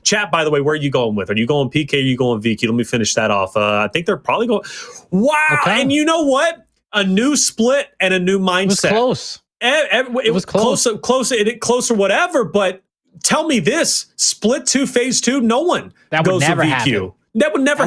Chat, by the way, where are you going with? Are you going PK? Or are you going VQ? Let me finish that off. I think they're probably going. Wow. Okay. And you know what? A new split and a new mindset. It was close. It was closer, whatever. But tell me this: Split 2, Phase 2. No one goes to VQ. Happen. That would never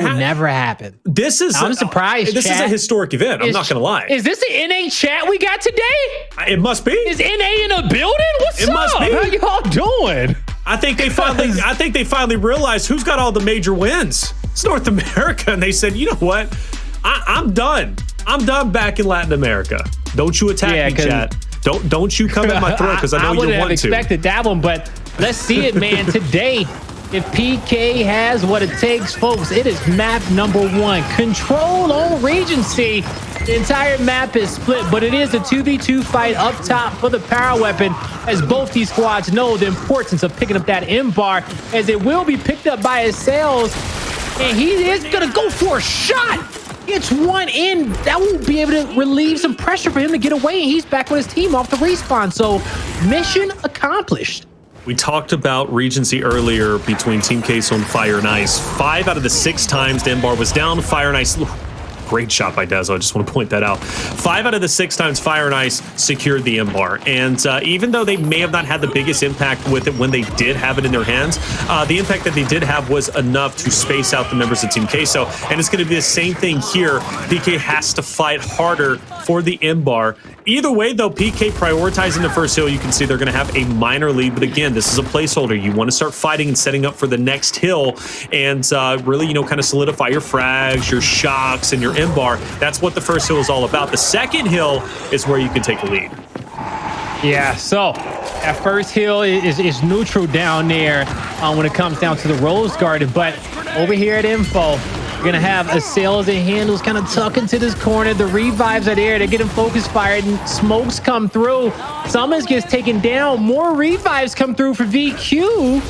happen. This is. I'm surprised. This is a historic event. I'm not gonna lie. Is this the NA chat we got today? It must be. Is NA in a building? What's up? It must be. How y'all doing? I think they finally realized who's got all the major wins. It's North America, and they said, you know what? I'm done. I'm done back in Latin America. Don't you attack me, chat. Don't you come in my throat because I know you want to. I wouldn't have expected that one, but let's see it, man. Today, if PK has what it takes, folks, it is map number 1. Control on Regency. The entire map is split, but it is a 2v2 fight up top for the power weapon, as both these squads know the importance of picking up that M-bar, as it will be picked up by Acells, and he is going to go for a shot. It's one in. That will be able to relieve some pressure for him to get away, and he's back with his team off the respawn. So mission accomplished. We talked about Regency earlier between Team Queso and Fire and Ice. 5 out of the 6 times the M-bar was down. Fire and Ice, great shot by Dezo. I just want to point that out. 5 out of the 6 times Fire and Ice secured the M-bar. And even though they may have not had the biggest impact with it when they did have it in their hands, the impact that they did have was enough to space out the members of Team Queso. And it's going to be the same thing here. PK has to fight harder for the M-bar. Either way, though, PK prioritizing the first hill, you can see they're going to have a minor lead. But again, this is a placeholder. You want to start fighting and setting up for the next hill and really, kind of solidify your frags, your shocks, and your M-bar. That's what the first hill is all about. The second hill is where you can take the lead. Yeah, so that first hill is neutral down there when it comes down to the Rose Garden. But over here at Info, we're going to have Acells and Hndles kind of tuck into this corner. The revives are there. They're getting focus fired and smokes come through. Sumuns gets taken down. More revives come through for VQ.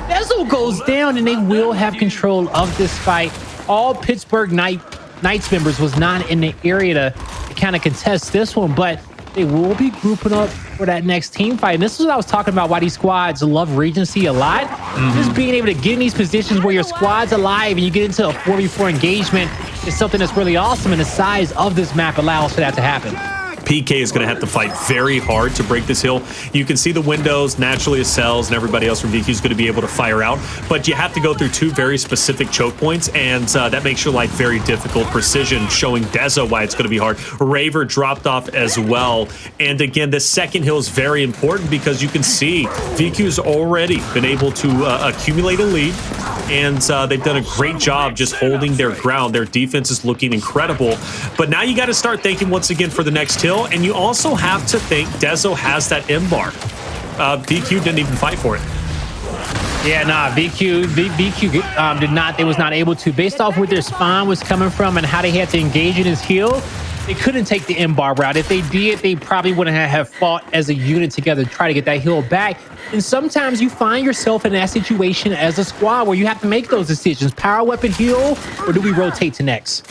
Dezo goes down, and they will have control of this fight. All Pittsburgh Knights members was not in the area to kind of contest this one, but they will be grouping up for that next team fight. And this is what I was talking about, why these squads love Regency a lot. Just being able to get in these positions where your squad's alive and you get into a 4v4 engagement is something that's really awesome, and the size of this map allows for that to happen. PK is going to have to fight very hard to break this hill. You can see the windows, naturally Acells and everybody else from VQ is going to be able to fire out, but you have to go through 2 very specific choke points, and that makes your life very difficult. Precision showing Dezo why it's going to be hard. Raver dropped off as well. And again, this second hill is very important because you can see VQ's already been able to accumulate a lead, and they've done a great job just holding their ground. Their defense is looking incredible, but now you got to start thinking once again for the next hill. And you also have to think Dezo has that M-bar. VQ didn't even fight for it. Yeah, nah, VQ did not. They was not able to, based off where their spawn was coming from and how they had to engage in his heal. They couldn't take the M-bar route. If they did, they probably wouldn't have fought as a unit together to try to get that heal back. And sometimes you find yourself in that situation as a squad where you have to make those decisions. Power weapon heal, or do we rotate to next?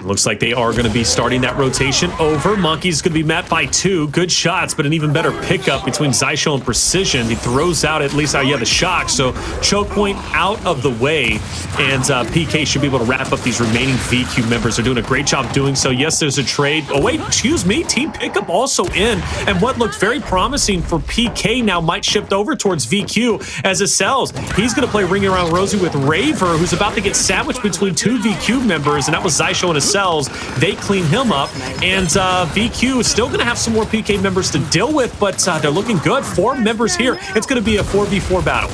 Looks like they are going to be starting that rotation over. Monkyz is going to be met by 2 good shots, but an even better pickup between Xysho and Precision. He throws out at least the shock. So choke point out of the way, and PK should be able to wrap up these remaining VQ members. They're doing a great job doing so. Yes, there's a trade. Oh wait, excuse me. Team pickup also in, and what looked very promising for PK now might shift over towards VQ as Acells. He's going to play Ring Around Rosie with Raver, who's about to get sandwiched between 2 VQ members, and that was Xysho and Acells. They clean him up, and VQ is still going to have some more PK members to deal with, but they're looking good. 4 members here. It's going to be a 4v4 battle.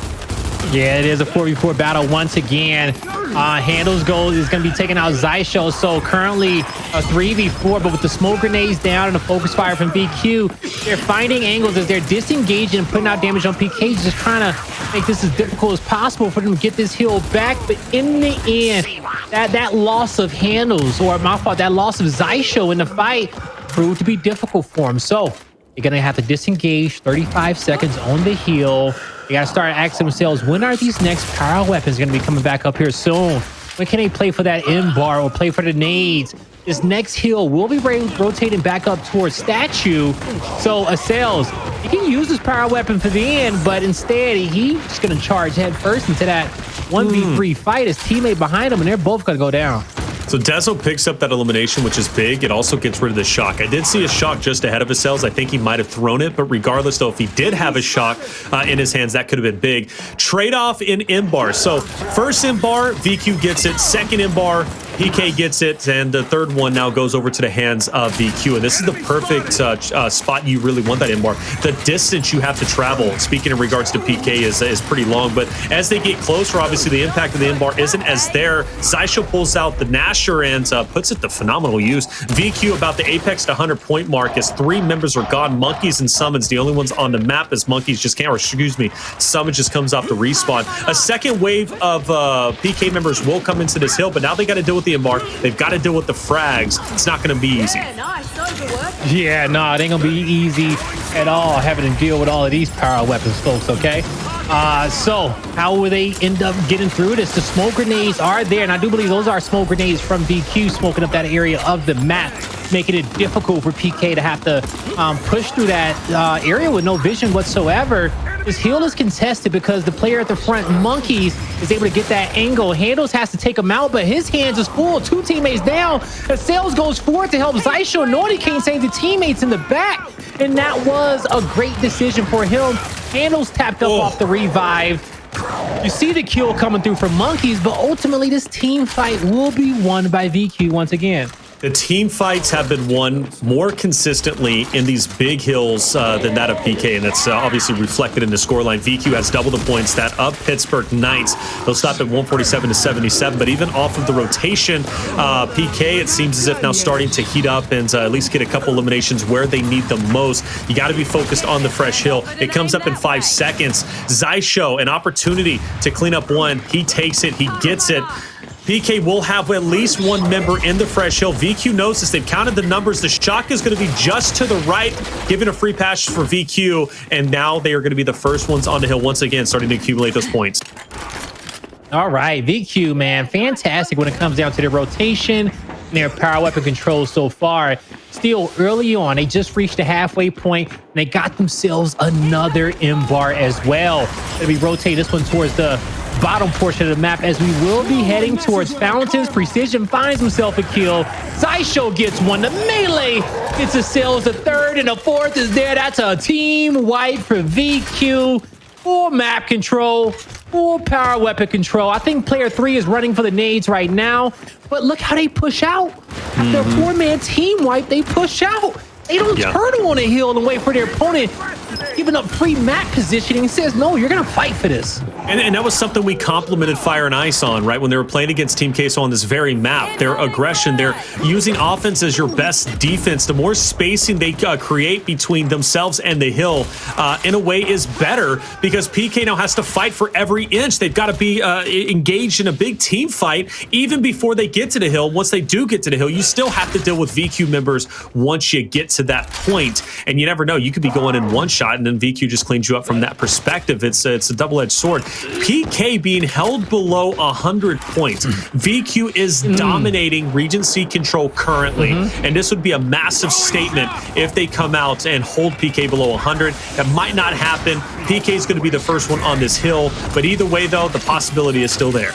Yeah, it is a 4v4 battle once again. Hndles goal is going to be taking out Xysho, so currently a 3v4, but with the smoke grenades down and the focus fire from VQ, they're finding angles as they're disengaging and putting out damage on PK, just trying to make this as difficult as possible for them to get this heal back. But in the end, that loss of Hndles, or my fault, that loss of Xysho in the fight proved to be difficult for him. So they're going to have to disengage, 35 seconds on the heal. They got to start asking themselves, when are these next power weapons going to be coming back up here soon? When can they play for that M-bar or play for the nades? this next hill will be rotating back up towards Statue. So Acells, he can use his power weapon for the end, but instead he's just going to charge head first into that 1v3 fight. His teammate behind him, and they're both going to go down. So Dezo picks up that elimination, which is big. It also gets rid of the shock. I did see a shock just ahead of Acells. I think he might have thrown it, but regardless, though, if he did have a shock in his hands, that could have been big. Trade-off in M-bar. So first M-bar, VQ gets it. Second M-bar, PK gets it, and the third one now goes over to the hands of VQ. And this is the perfect spot you really want that M-bar. The distance you have to travel, speaking in regards to PK, is pretty long. But as they get closer, obviously the impact of the M-bar isn't as there. Xysho pulls out the Nasher and puts it to phenomenal use. VQ about the apex to 100-point mark as 3 members are gone. Monkyz and Sumuns, the only ones on the map, as Monkyz just can't, or excuse me, Sumuns just comes off the respawn. A second wave of PK members will come into this hill, but now they got to deal with the M-bar. They've got to deal with the frags. It's not going to be easy. Yeah, no, it ain't going to be easy at all having to deal with all of these power weapons, folks, okay? So how will they end up getting through this? The smoke grenades are there, and I do believe those are smoke grenades from VQ smoking up that area of the map, making it difficult for PK to have to push through that area with no vision whatsoever. This hill is contested because the player at the front, Monkyz, is able to get that angle. Hndles has to take him out, but his hands is full. 2 teammates down. Acells goes forward to help Xysho, knowing he can't save the teammates in the back. And that was a great decision for him. Hndles tapped up off the revive. You see the kill coming through from Monkyz, but ultimately this team fight will be won by VQ once again. The team fights have been won more consistently in these big hills than that of PK, and that's obviously reflected in the scoreline. VQ has double the points that of Pittsburgh Knights. They'll stop at 147 to 77, but even off of the rotation, PK, it seems as if now starting to heat up and at least get a couple eliminations where they need them most. You got to be focused on the fresh hill. It comes up in 5 seconds. Xysho, an opportunity to clean up one. He takes it. He gets it. PK will have at least 1 member in the fresh hill. VQ knows this. They've counted the numbers. The shock is going to be just to the right, giving a free pass for VQ. And now they are going to be the first ones on the hill once again, starting to accumulate those points. All right, VQ, man, fantastic when it comes down to their rotation and their power weapon control so far. Still early on, they just reached the halfway point, and they got themselves another M-bar as well. They'll be rotating this one towards the bottom portion of the map as we will be heading towards Fountains. Precision finds himself a kill. Xysho gets one. The melee gets Acells. The third and the fourth is there. That's a team wipe for VQ. Full map control, full power weapon control. I think player 3 is running for the nades right now, but look how they push out. After a 4-man team wipe, they push out. They don't turn on a hill and wait for their opponent, giving up free map positioning. He says, no, you're going to fight for this. And that was something we complimented Fire and Ice on, right? When they were playing against Team Queso on this very map, their aggression, they're using offense as your best defense. The more spacing they create between themselves and the hill, in a way, is better because PK now has to fight for every inch. They've got to be engaged in a big team fight even before they get to the hill. Once they do get to the hill, you still have to deal with VQ members once you get to that point. And you never know. You could be going in one shot and then VQ just cleans you up from that perspective. It's a double-edged sword. PK being held below 100 points. VQ is dominating Regency control currently, and this would be a massive statement if they come out and hold PK below 100. That might not happen. PK is going to be the first one on this hill, but either way, though, the possibility is still there.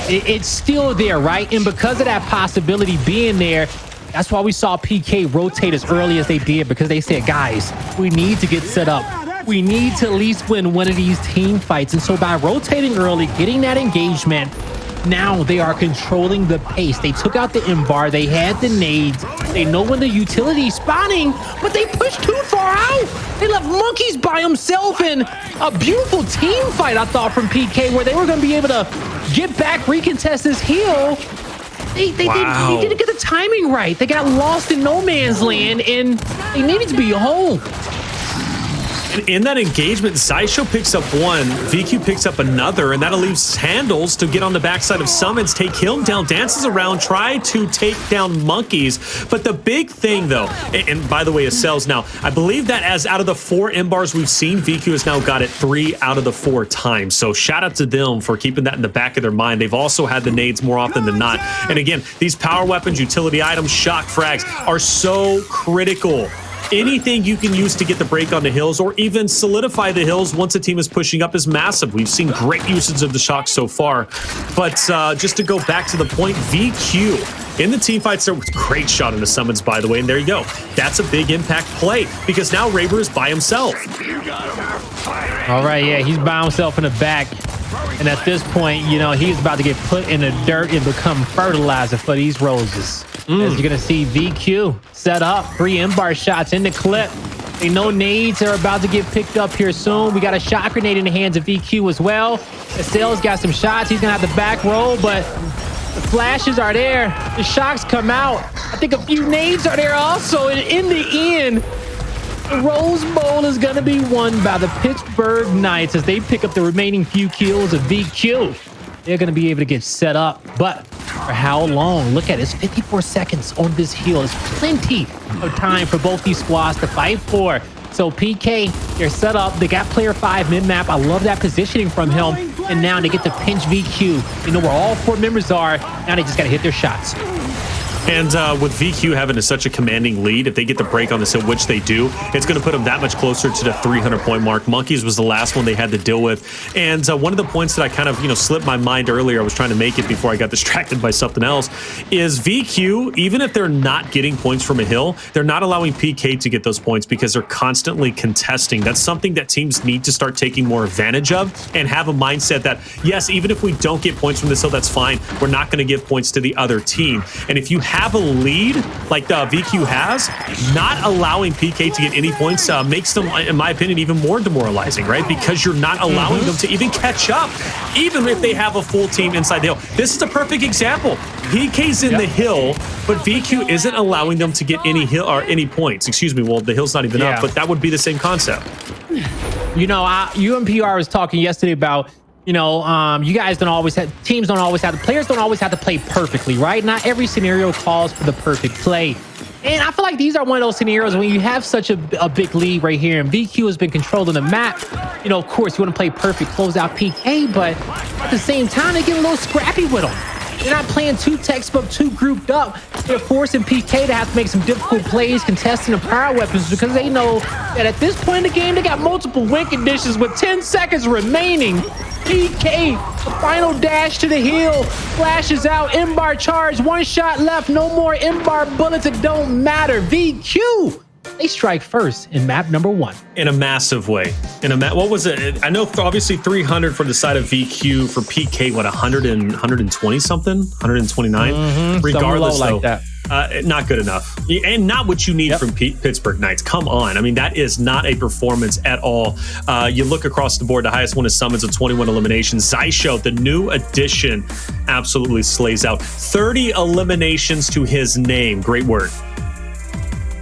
It's still there, right? And because of that possibility being there, that's why we saw PK rotate as early as they did, because they said, guys, we need to get set up. We need to at least win one of these team fights. And so by rotating early, getting that engagement, now they are controlling the pace. They took out the M-bar. They had the nades. They know when the utility's spawning, but they pushed too far out. They left Monkyz by himself in a beautiful team fight, I thought, from PK, where they were going to be able to get back, recontest this hill. They didn't get the timing right. They got lost in no man's land, and they needed to be home. In that engagement, Xysho picks up one, VQ picks up another, and that'll leave Hndles to get on the backside of Sumuns, take him down, dances around, try to take down Monkyz. But the big thing, though, and by the way, Acells now, I believe that as out of the 4 M-bars we've seen, VQ has now got it 3 out of the 4 times. So shout out to them for keeping that in the back of their mind. They've also had the nades more often than not. And again, these power weapons, utility items, shock frags are so critical. Anything you can use to get the break on the hills or even solidify the hills once a team is pushing up is massive. We've seen great usage of the shock so far. But just to go back to the point, VQ in the team fights, there was a great shot into Sumuns, by the way, and there you go. That's a big impact play because now Raver is by himself. All right, yeah, he's by himself in the back. And at this point, you know, he's about to get put in the dirt and become fertilizer for these roses. As you're going to see VQ set up 3 M-bar shots in the clip. They know nades are about to get picked up here soon. We got a shot grenade in the hands of VQ as well. Acells got some shots. He's going to have to back roll, but the flashes are there. The shocks come out. I think a few nades are there also. And in the end, the Rose Bowl is going to be won by the Pittsburgh Knights as they pick up the remaining few kills of VQ. They're going to be able to get set up, but for how long? Look at it. It's 54 seconds on this hill. It's plenty of time for both these squads to fight for. So PK, they're set up. They got player 5 mid-map. I love that positioning from him. And now they get to pinch VQ. You know where all 4 members are. Now they just got to hit their shots. And with VQ having such a commanding lead, if they get the break on this hill, which they do, it's going to put them that much closer to the 300-point mark. Monkyz was the last one they had to deal with. And one of the points that I kind of, slipped my mind earlier, I was trying to make it before I got distracted by something else, is VQ, even if they're not getting points from a hill, they're not allowing PK to get those points because they're constantly contesting. That's something that teams need to start taking more advantage of and have a mindset that, yes, even if we don't get points from this hill, that's fine. We're not going to give points to the other team. And if you have a lead like the VQ has, not allowing PK to get any points makes them, in my opinion, even more demoralizing, right? Because you're not allowing them to even catch up, even if they have a full team inside the hill. This is a perfect example. PK's in the hill, but VQ isn't allowing them to get any hill or any points. Excuse me. Well, the hill's not even up, but that would be the same concept. You know, UMPR was talking yesterday about, you guys don't always have, teams don't always have, the players don't always have to play perfectly, right? Not every scenario calls for the perfect play. And I feel like these are one of those scenarios when you have such a big lead right here and VQ has been controlling the map. Of course, you want to play perfect, close out PK, but at the same time, they get a little scrappy with them. They're not playing too textbook, too grouped up. They're forcing PK to have to make some difficult plays, contesting the power weapons because they know that at this point in the game, they got multiple win conditions with 10 seconds remaining. PK, the final dash to the hill, flashes out, M-bar charge, 1 shot left, no more M-bar bullets, it don't matter. VQ, they strike first in map number 1. In a massive way. What was it? I know obviously 300 for the side of VQ. For PK, what, 120 something? 129? Regardless, though. Like that. Not good enough. And not what you need from Pittsburgh Knights. Come on. I mean, that is not a performance at all. You look across the board, the highest one is Sumuns with 21 eliminations. Xysho, the new addition, absolutely slays out. 30 eliminations to his name. Great work.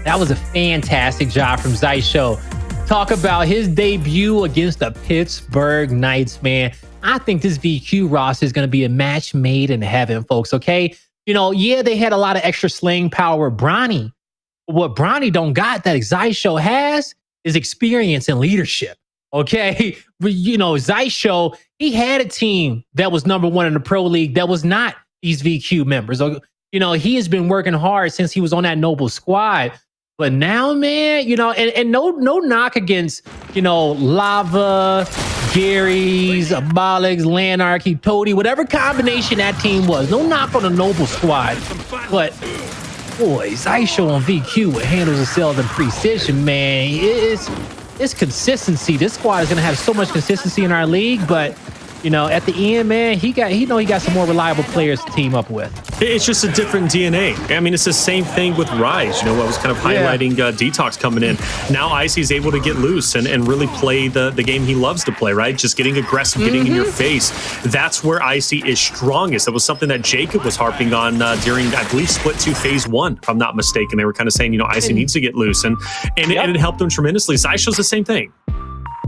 That was a fantastic job from Xysho. Talk about his debut against the Pittsburgh Knights, man. I think this VQ roster is going to be a match made in heaven, folks, okay? Yeah, they had a lot of extra slaying power with Bronny. But what Bronny don't got that Xysho has is experience and leadership, okay? But, Xysho, he had a team that was #1 in the Pro League that was not these VQ members. He has been working hard since he was on that Noble squad. But now, man, and no knock against, Lava, Gary's, Abolix, Lanarchy, Toady, whatever combination that team was. No knock on the Noble squad. But, boy, Xysho on VQ with Hndles, Acells, and Precision, man. It's consistency. This squad is going to have so much consistency in our league, but at the end, man, he got some more reliable players to team up with. It's just a different DNA. I mean, it's the same thing with Rise. I was kind of highlighting Detox coming in. Now Icy's able to get loose and really play the game he loves to play, right? Just getting aggressive, getting in your face. That's where Icy is strongest. That was something that Jacob was harping on during, I believe, Split 2 Phase 1, if I'm not mistaken. They were kind of saying, Icy needs to get loose. And it helped him tremendously. Xysho's the same thing.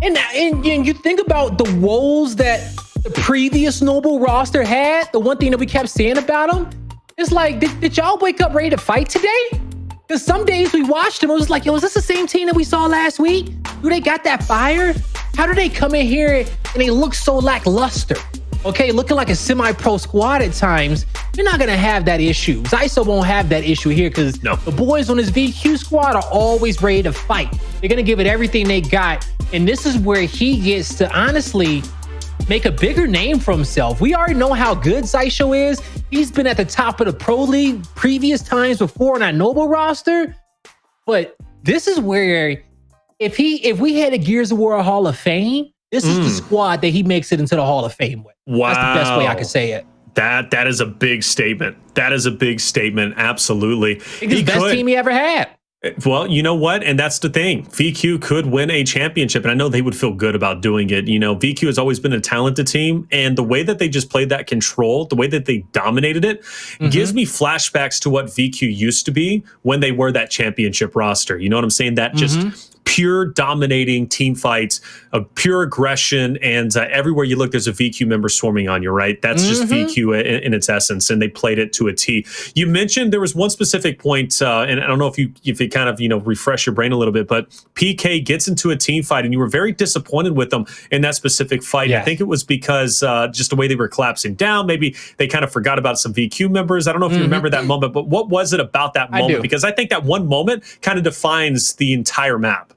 And you think about the woes that the previous Noble roster had. The one thing that we kept saying about them, it's like, did y'all wake up ready to fight today? Because some days we watched them, it was like, yo, is this the same team that we saw last week? Do they got that fire? How do they come in here and they look so lackluster? Okay, looking like a semi-pro squad at times. You're not gonna have that issue. Xysho won't have that issue here because the boys on his VQ squad are always ready to fight. They're gonna give it everything they got. And this is where he gets to honestly make a bigger name for himself. We already know how good Xysho is. He's been at the top of the Pro League previous times before on that Noble roster. But this is where if we had a Gears of War Hall of Fame, this is the squad that he makes it into the Hall of Fame with. Wow. That's the best way I could say it. That is a big statement. That is a big statement. Absolutely. It's the best team he ever had. Well, you know what? And that's the thing. VQ could win a championship, and I know they would feel good about doing it. You know, VQ has always been a talented team, and the way that they just played that control, the way that they dominated it, gives me flashbacks to what VQ used to be when they were that championship roster. You know what I'm saying? That just pure dominating team fights, of pure aggression, and everywhere you look, there's a VQ member swarming on you, right? That's just VQ in its essence, and they played it to a T. You mentioned there was one specific point, and I don't know if it kind of refresh your brain a little bit, but PK gets into a team fight, and you were very disappointed with them in that specific fight. Yes. I think it was because just the way they were collapsing down. Maybe they kind of forgot about some VQ members. I don't know if you remember that moment, but what was it about that moment? Because I think that one moment kind of defines the entire map.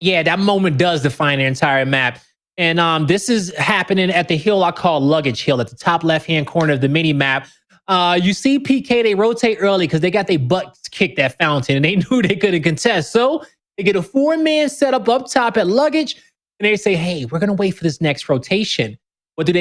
Yeah, that moment does define the entire map. And this is happening at the hill I call Luggage Hill, at the top left-hand corner of the mini-map. You see PK, they rotate early because they got their butts kicked at Fountain, and they knew they couldn't contest. So they get a 4-man setup up top at Luggage, and they say, hey, we're going to wait for this next rotation. What do?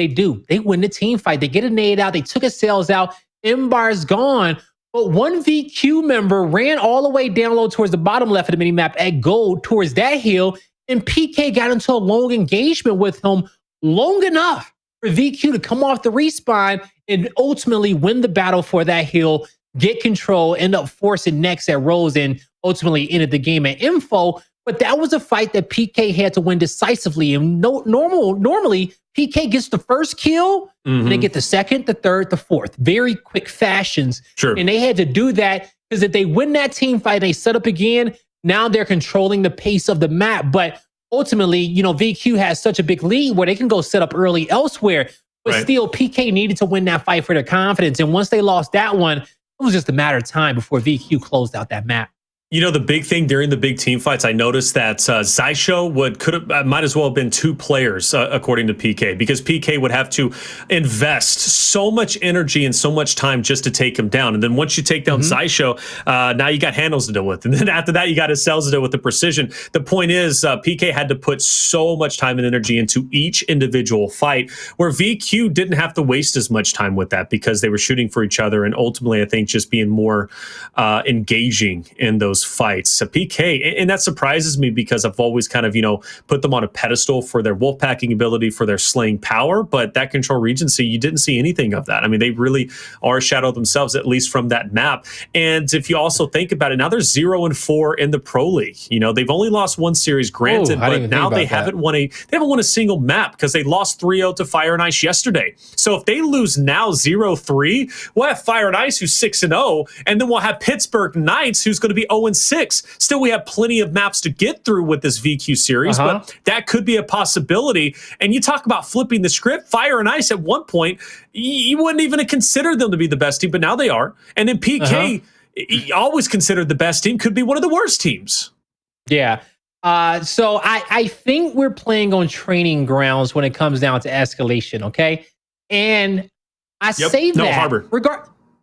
They win the team fight. They get a nade out. They took Acells out. M-Bar's gone. But one VQ member ran all the way down low towards the bottom left of the minimap at gold towards that hill, and PK got into a long engagement with him long enough for VQ to come off the respawn and ultimately win the battle for that hill, get control, end up forcing next at Rose, and ultimately ended the game at Info. But that was a fight that PK had to win decisively. And normally, PK gets the first kill, and they get the second, the third, the fourth. Very quick fashions. Sure. And they had to do that because if they win that team fight, they set up again, now they're controlling the pace of the map. But ultimately, VQ has such a big lead where they can go set up early elsewhere. But still, PK needed to win that fight for their confidence. And once they lost that one, it was just a matter of time before VQ closed out that map. The big thing during the big team fights, I noticed that Xysho might as well have been 2 players, according to PK, because PK would have to invest so much energy and so much time just to take him down. And then once you take down Xysho, now you got Hndles to deal with. And then after that, you got Acells to deal with the precision. The point is, PK had to put so much time and energy into each individual fight, where VQ didn't have to waste as much time with that because they were shooting for each other. And ultimately, I think just being more engaging in those fights. So PK, and that surprises me because I've always kind of, put them on a pedestal for their wolfpacking ability, for their slaying power, but that Control Regency, you didn't see anything of that. I mean, they really are a shadow of themselves, at least from that map. And if you also think about it, now they're 0-4 in the Pro League. They've only lost one series, granted, but now they haven't won a single map because they lost 3-0 to Fire and Ice yesterday. So if they lose now 0-3, we'll have Fire and Ice who's 6-0, and then we'll have Pittsburgh Knights who's going to be 0-6. Still, we have plenty of maps to get through with this VQ series, but that could be a possibility. And you talk about flipping the script. Fire and Ice at one point, you wouldn't even consider them to be the best team, but now they are. And then PK, always considered the best team, could be one of the worst teams. Yeah. So I think we're playing on training grounds when it comes down to Escalation, okay? And I say that Harbor.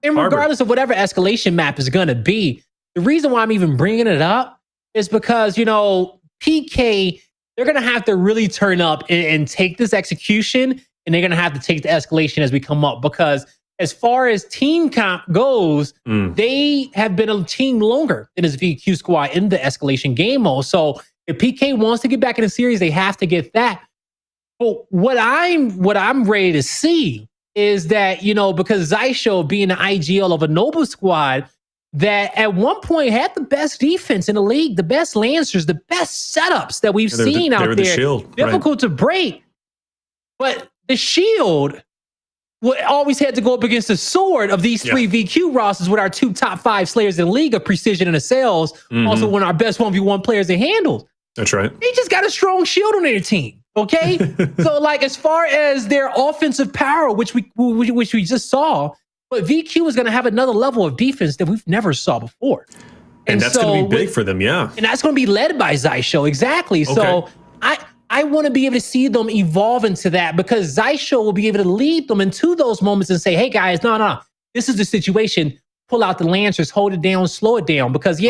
Regardless of whatever Escalation map is going to be, the reason why I'm even bringing it up is because, PK, they're going to have to really turn up and take this execution, and they're going to have to take the Escalation as we come up, because as far as team comp goes, they have been a team longer than his VQ squad in the Escalation game mode. So if PK wants to get back in the series, they have to get that. But what I'm ready to see is that, because Xysho being the IGL of a Noble squad, that at one point had the best defense in the league, the best lancers, the best setups that we've seen out there. The shield, difficult to break, but the shield always had to go up against the sword of these three VQ rosters with our 2 top 5 slayers in the league of Precision and Acells. Also one of our best 1v1 players in Hndles. That's right. They just got a strong shield on their team. Okay. So like, as far as their offensive power, which we just saw, but VQ is going to have another level of defense that we've never saw before. And that's going to be big for them. Yeah. And that's going to be led by Xysho. Exactly. Okay. So I want to be able to see them evolve into that, because Xysho will be able to lead them into those moments and say, hey guys, no, this is the situation. Pull out the Lancers, hold it down, slow it down. Because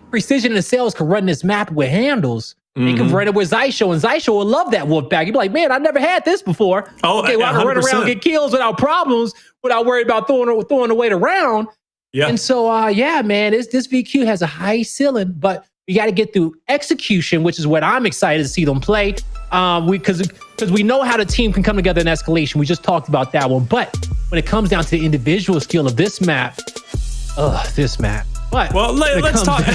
Precision and Acells can run this map with Hndles. They can run it with Xysho, and Xysho will love that wolf back. You'd be like, man, I never had this before. Oh, okay, well, I can run around and get kills without problems, without worrying about throwing away the round. Yeah. And so, yeah, man, this VQ has a high ceiling, but we got to get through execution, which is what I'm excited to see them play. Because we know how the team can come together in Escalation. We just talked about that one. But when it comes down to the individual skill of this map, this map. But well, let's talk.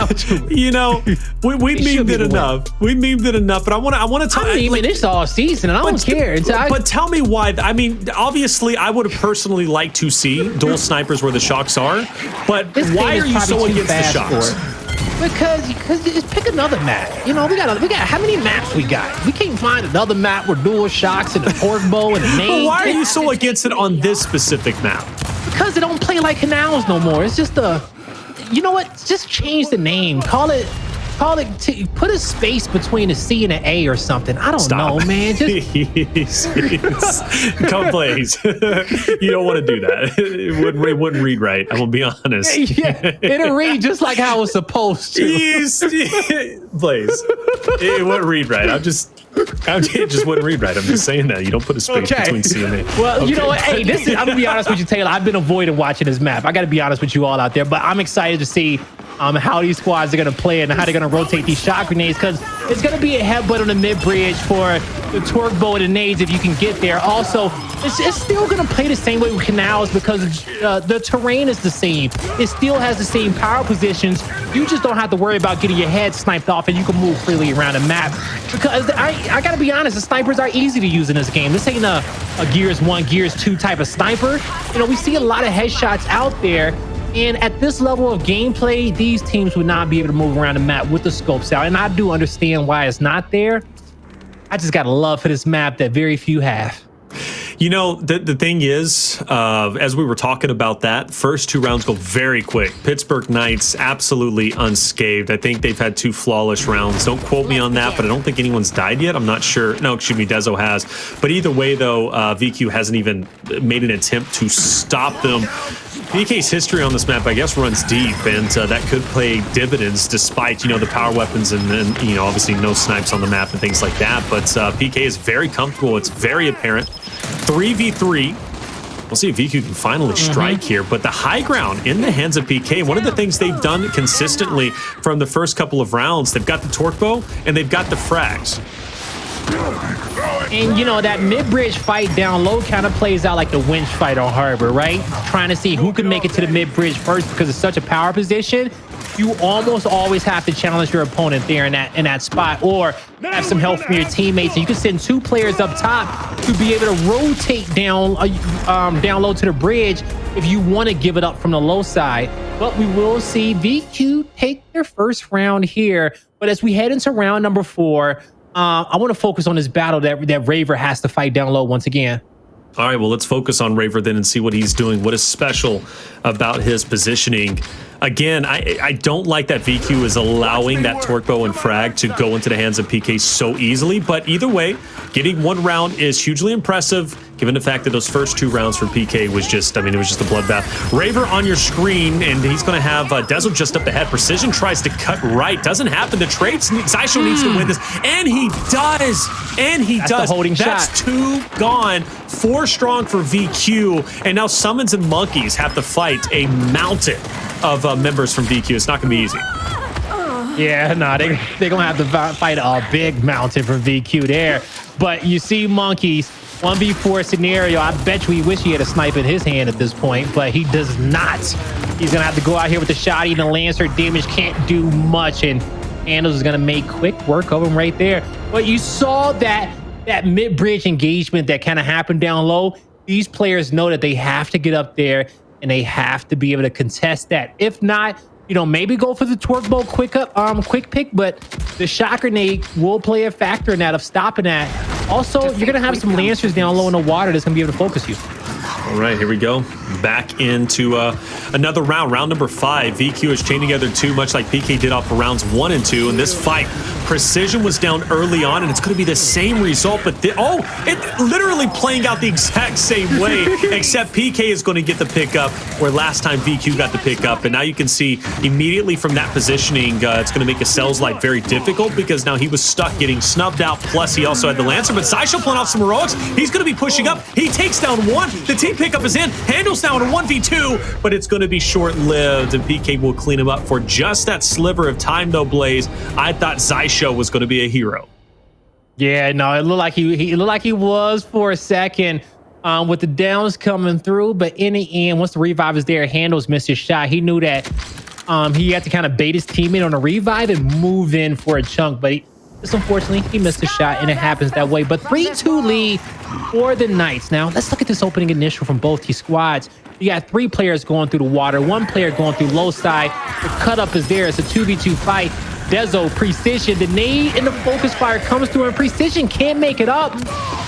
You know, we memed it enough. We memed it enough. But I want to talk. I mean, it's all season, and I don't care. But tell me why. I mean, obviously, I would have personally liked to see dual snipers where the shocks are. But why are you so against the shocks? Because just pick another map. You know, we got how many maps we got? We can't find another map with dual shocks and a torque bow and a name. But why are you so against it on this specific map? Because it don't play like Canals no more. It's just you know what? Just change the name. Call it. Put a space between a C and an A or something. I don't know, man. Just come please. You don't want to do that. It wouldn't read right. I'm gonna be honest. Yeah, it'll read just like how it's supposed to. Please. It wouldn't read right. It just wouldn't read right. I'm just saying that. You don't put a space between C and A. Well, you know what? Hey, I'm gonna be honest with you, Taylor. I've been avoiding watching this map. I got to be honest with you all out there, but I'm excited to see how these squads are going to play and how they're going to rotate these shot grenades, because it's going to be a headbutt on the mid bridge for the torque bow and the nades if you can get there. Also, it's still going to play the same way with Canals, because the terrain is the same. It still has the same power positions. You just don't have to worry about getting your head sniped off, and you can move freely around the map. Because I got to be honest, the snipers are easy to use in this game. This ain't a Gears 1, Gears 2 type of sniper. You know, we see a lot of headshots out there. And at this level of gameplay, these teams would not be able to move around the map with the scopes out. And I do understand why it's not there. I just got a love for this map that very few have. You know, the thing is, as we were talking about that, first 2 rounds go very quick. Pittsburgh Knights absolutely unscathed. I think they've had 2 flawless rounds. Don't quote me on that, but I don't think anyone's died yet. I'm not sure. No, excuse me, Dezo has. But either way, though, VQ hasn't even made an attempt to stop them. PK's history on this map, I guess, runs deep, and that could play dividends despite, you know, the power weapons and you know, obviously no snipes on the map and things like that. But PK is very comfortable. It's very apparent. 3v3. We'll see if VQ can finally strike here, but the high ground in the hands of PK, one of the things they've done consistently from the first couple of rounds, they've got the torque bow and they've got the frags. And you know, that mid-bridge fight down low kind of plays out like the winch fight on Harbor, right? Trying to see who can make it to the mid-bridge first, because it's such a power position. You almost always have to challenge your opponent there in that spot, or have some help from your teammates. And you can send 2 players up top to be able to rotate down low to the bridge if you want to give it up from the low side. But we will see VQ take their first round here. But as we head into round number 4, I want to focus on this battle that Raver has to fight down low once again. All right, well, let's focus on Raver then and see what he's doing. What is special about his positioning? Again, I don't like that VQ is allowing that torque bow and frag to go into the hands of PK so easily. But either way, getting 1 round is hugely impressive, given the fact that those first 2 rounds for PK was just, I mean, it was just a bloodbath. Raver on your screen, and he's going to have Dezo just up ahead. Precision tries to cut right. Doesn't happen. The trades, Xysho needs to win this. And he does. And he does. The holding That's shot. 2 gone. 4 strong for VQ. And now Sumuns and Monkyz have to fight a mountain of members from VQ. It's not going to be easy. Yeah, no, they're going to have to fight a big mountain from VQ there. But you see Monkyz 1v4 scenario. I bet you he wish he had a snipe in his hand at this point, but he does not. He's gonna have to go out here with the shotty, and the Lancer damage can't do much, and Hndles is gonna make quick work of him right there. But you saw that mid-bridge engagement that kind of happened down low. These players know that they have to get up there and they have to be able to contest that. If not, you know, maybe go for the torque bolt quick pick, but the shot grenade will play a factor in that of stopping that. Also, you're gonna have some Lancers down low in the water that's gonna be able to focus you. All right, here we go. Back into another round number 5. VQ is chained together 2, much like PK did off of rounds 1 and 2. In this fight, Precision was down early on, and it's going to be the same result. But it literally playing out the exact same way, except PK is going to get the pickup, where last time VQ got the pickup. And now you can see immediately from that positioning, it's going to make Acells' life very difficult, because now he was stuck getting snubbed out. Plus, he also had the Lancer. But Xysho pulling off some heroics. He's going to be pushing up. He takes down 1. The team pickup is in. Hndles now in a 1v2, but it's going to be short-lived, and PK will clean him up for just that sliver of time, though, Blaze. I thought Xysho was going to be a hero. Yeah, no, it looked like he looked like he was for a second with the downs coming through, but in the end, once the revive is there, Hndles missed his shot. He knew that he had to kind of bait his teammate on a revive and move in for a chunk, but just unfortunately, he missed a shot, and it happens that way. But 3-2 lead for the Knights. Now, let's look at this opening initial from both these squads. You got 3 players going through the water, 1 player going through low side. The cut up is there. It's a 2v2 fight. Dezo, Precision, the nade and the focus fire comes through, and Precision can't make it up.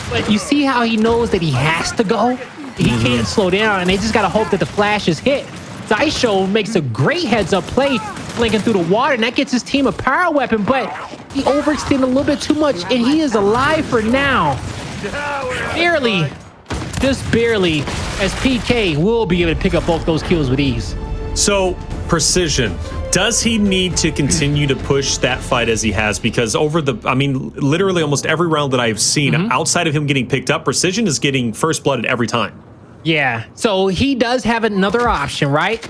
But you see how he knows that he has to go? He can't slow down, and they just got to hope that the flash is hit. Xysho makes a great heads-up play, flanking through the water, and that gets his team a power weapon, but he overextended a little bit too much, and he is alive for now. Barely, just barely, as PK will be able to pick up both those kills with ease. So, Precision, does he need to continue to push that fight as he has? Because literally almost every round that I've seen, outside of him getting picked up, Precision is getting first blooded every time. Yeah, so he does have another option, right?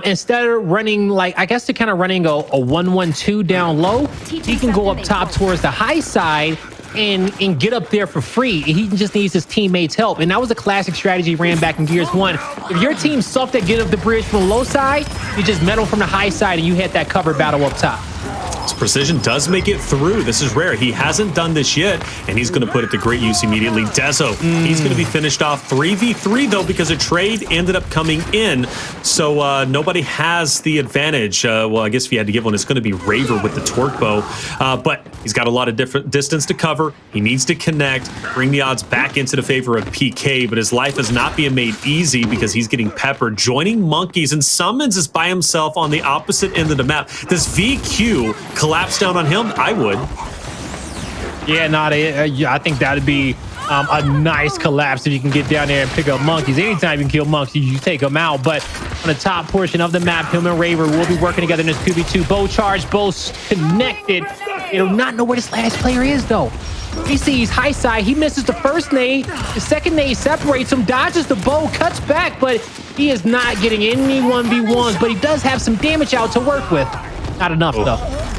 Instead of running, like, I guess they're kind of running a 1-1-2 down low, he can go up top towards the high side and get up there for free. He just needs his teammates' help. And that was a classic strategy he ran back in Gears 1. If your team's soft at get up the bridge from the low side, you just metal from the high side and you hit that cover battle up top. Precision does make it through. This is rare. He hasn't done this yet, and he's going to put it to great use immediately. Dezo, he's going to be finished off 3v3, though, because a trade ended up coming in. So nobody has the advantage. Well, I guess if you had to give one, it's going to be Raver with the torque bow. But he's got a lot of different distance to cover. He needs to connect, bring the odds back into the favor of PK, but his life is not being made easy because he's getting peppered. Joining Monkyz, and Sumuns is by himself on the opposite end of the map. Does VQ collapse down on him? I would. Yeah, I think that'd be a nice collapse if you can get down there and pick up Monkyz. Anytime you can kill Monkyz, you take them out. But on the top portion of the map, him and Raver will be working together in this 2v2. Bow charge, both connected. They do not know where this last player is, though. He sees high side. He misses the first nade. The second nade separates him, dodges the bow, cuts back, but he is not getting any 1v1s. But he does have some damage out to work with. Not enough, though.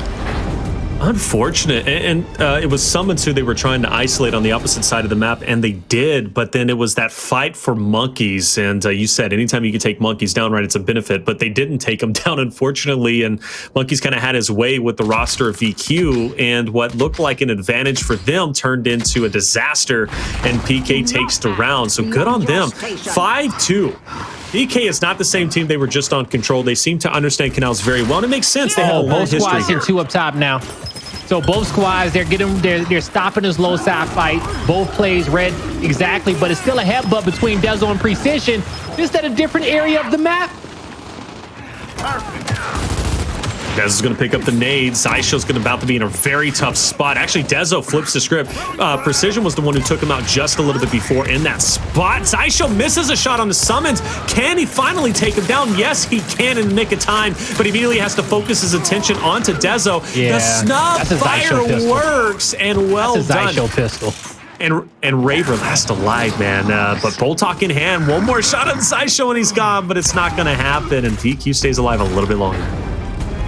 Unfortunate. And it was Sumuns who they were trying to isolate on the opposite side of the map, and they did, but then it was that fight for Monkyz, and you said anytime you can take Monkyz down, right, it's a benefit, but they didn't take him down, unfortunately, and Monkyz kind of had his way with the roster of VQ, and what looked like an advantage for them turned into a disaster, and PK takes the round, so good on them. 5-2. PK is not the same team they were just on control. They seem to understand Canals very well, and it makes sense. They have a long history here. 2 up top now. So both squads, they're stopping this low side fight. Both plays red exactly, but it's still a headbutt between Dezo and Precision, just at a different area of the map. Dez is going to pick up the nade. Xysho's about to be in a very tough spot. Actually, Dezo flips the script. Precision was the one who took him out just a little bit before in that spot. Xysho misses a shot on the Sumuns. Can he finally take him down? Yes, he can in the nick of time, but he immediately has to focus his attention onto Dezo. Yeah, the snub fire works, and well done. That's a Xysho pistol. And Raver last alive, man. But Bolt Talk in hand, one more shot on Xysho and he's gone, but it's not going to happen, and VQ stays alive a little bit longer.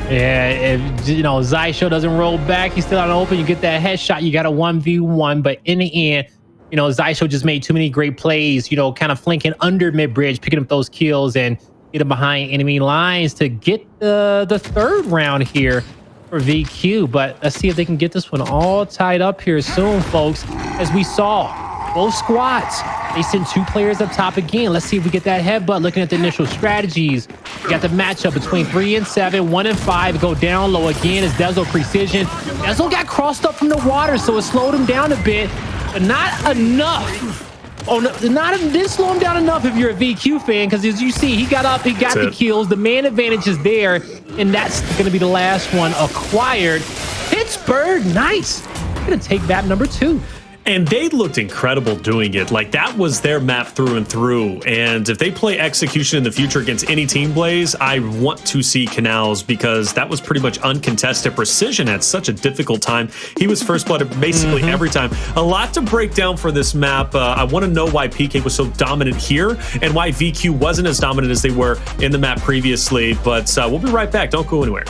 Yeah, if Xysho doesn't roll back, he's still out open. You get that headshot, you got a 1v1, but in the end, You know, Xysho just made too many great plays, you know, kind of flanking under mid-bridge, picking up those kills and getting behind enemy lines to get the third round here for VQ. But let's see if they can get this one all tied up here soon, folks. As we saw, both squads, they sent 2 players up top again. Let's see if we get that headbutt. Looking at the initial strategies, we got the matchup between 3 and 7, 1 and 5 go down low again as Dezo Precision. Dezo got crossed up from the water, so it slowed him down a bit, but not enough. Oh, no, didn't slow him down enough if you're a VQ fan, because as you see, he got up, he got the kills, the man advantage is there, and that's going to be the last one acquired. Pittsburgh, nice. We're going to take map number 2. And they looked incredible doing it. Like, that was their map through and through. And if they play Execution in the future against any team, Blaze, I want to see Canals, because that was pretty much uncontested. Precision had such a difficult time. He was first blooded basically every time. A lot to break down for this map. I want to know why PK was so dominant here and why VQ wasn't as dominant as they were in the map previously. But we'll be right back. Don't go anywhere.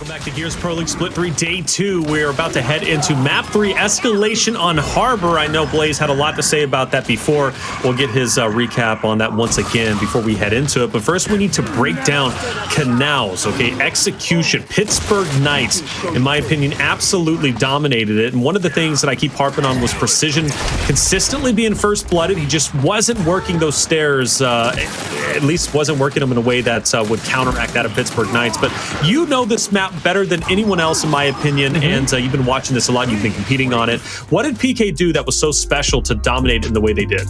Back to Gears Pro League Split 3 Day 2. We're about to head into Map 3 Escalation on Harbor. I know Blaze had a lot to say about that before. We'll get his recap on that once again before we head into it. But first, we need to break down Canals, okay? Execution. Pittsburgh Knights, in my opinion, absolutely dominated it. And one of the things that I keep harping on was Precision consistently being first-blooded. He just wasn't working those stairs, at least wasn't working them in a way that would counteract that of Pittsburgh Knights. But you know this map better than anyone else, in my opinion, and you've been watching this a lot. You've been competing on it. What did PK do that was so special to dominate in the way they did?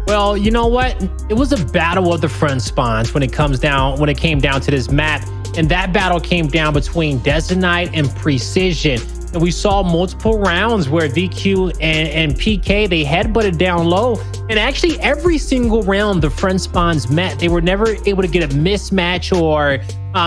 Well, you know what? It was a battle of the front spawns when it came down to this map, and that battle came down between Dezonide and Precision. And we saw multiple rounds where VQ and PK, they headbutted down low. And actually, every single round the front spawns met, they were never able to get a mismatch or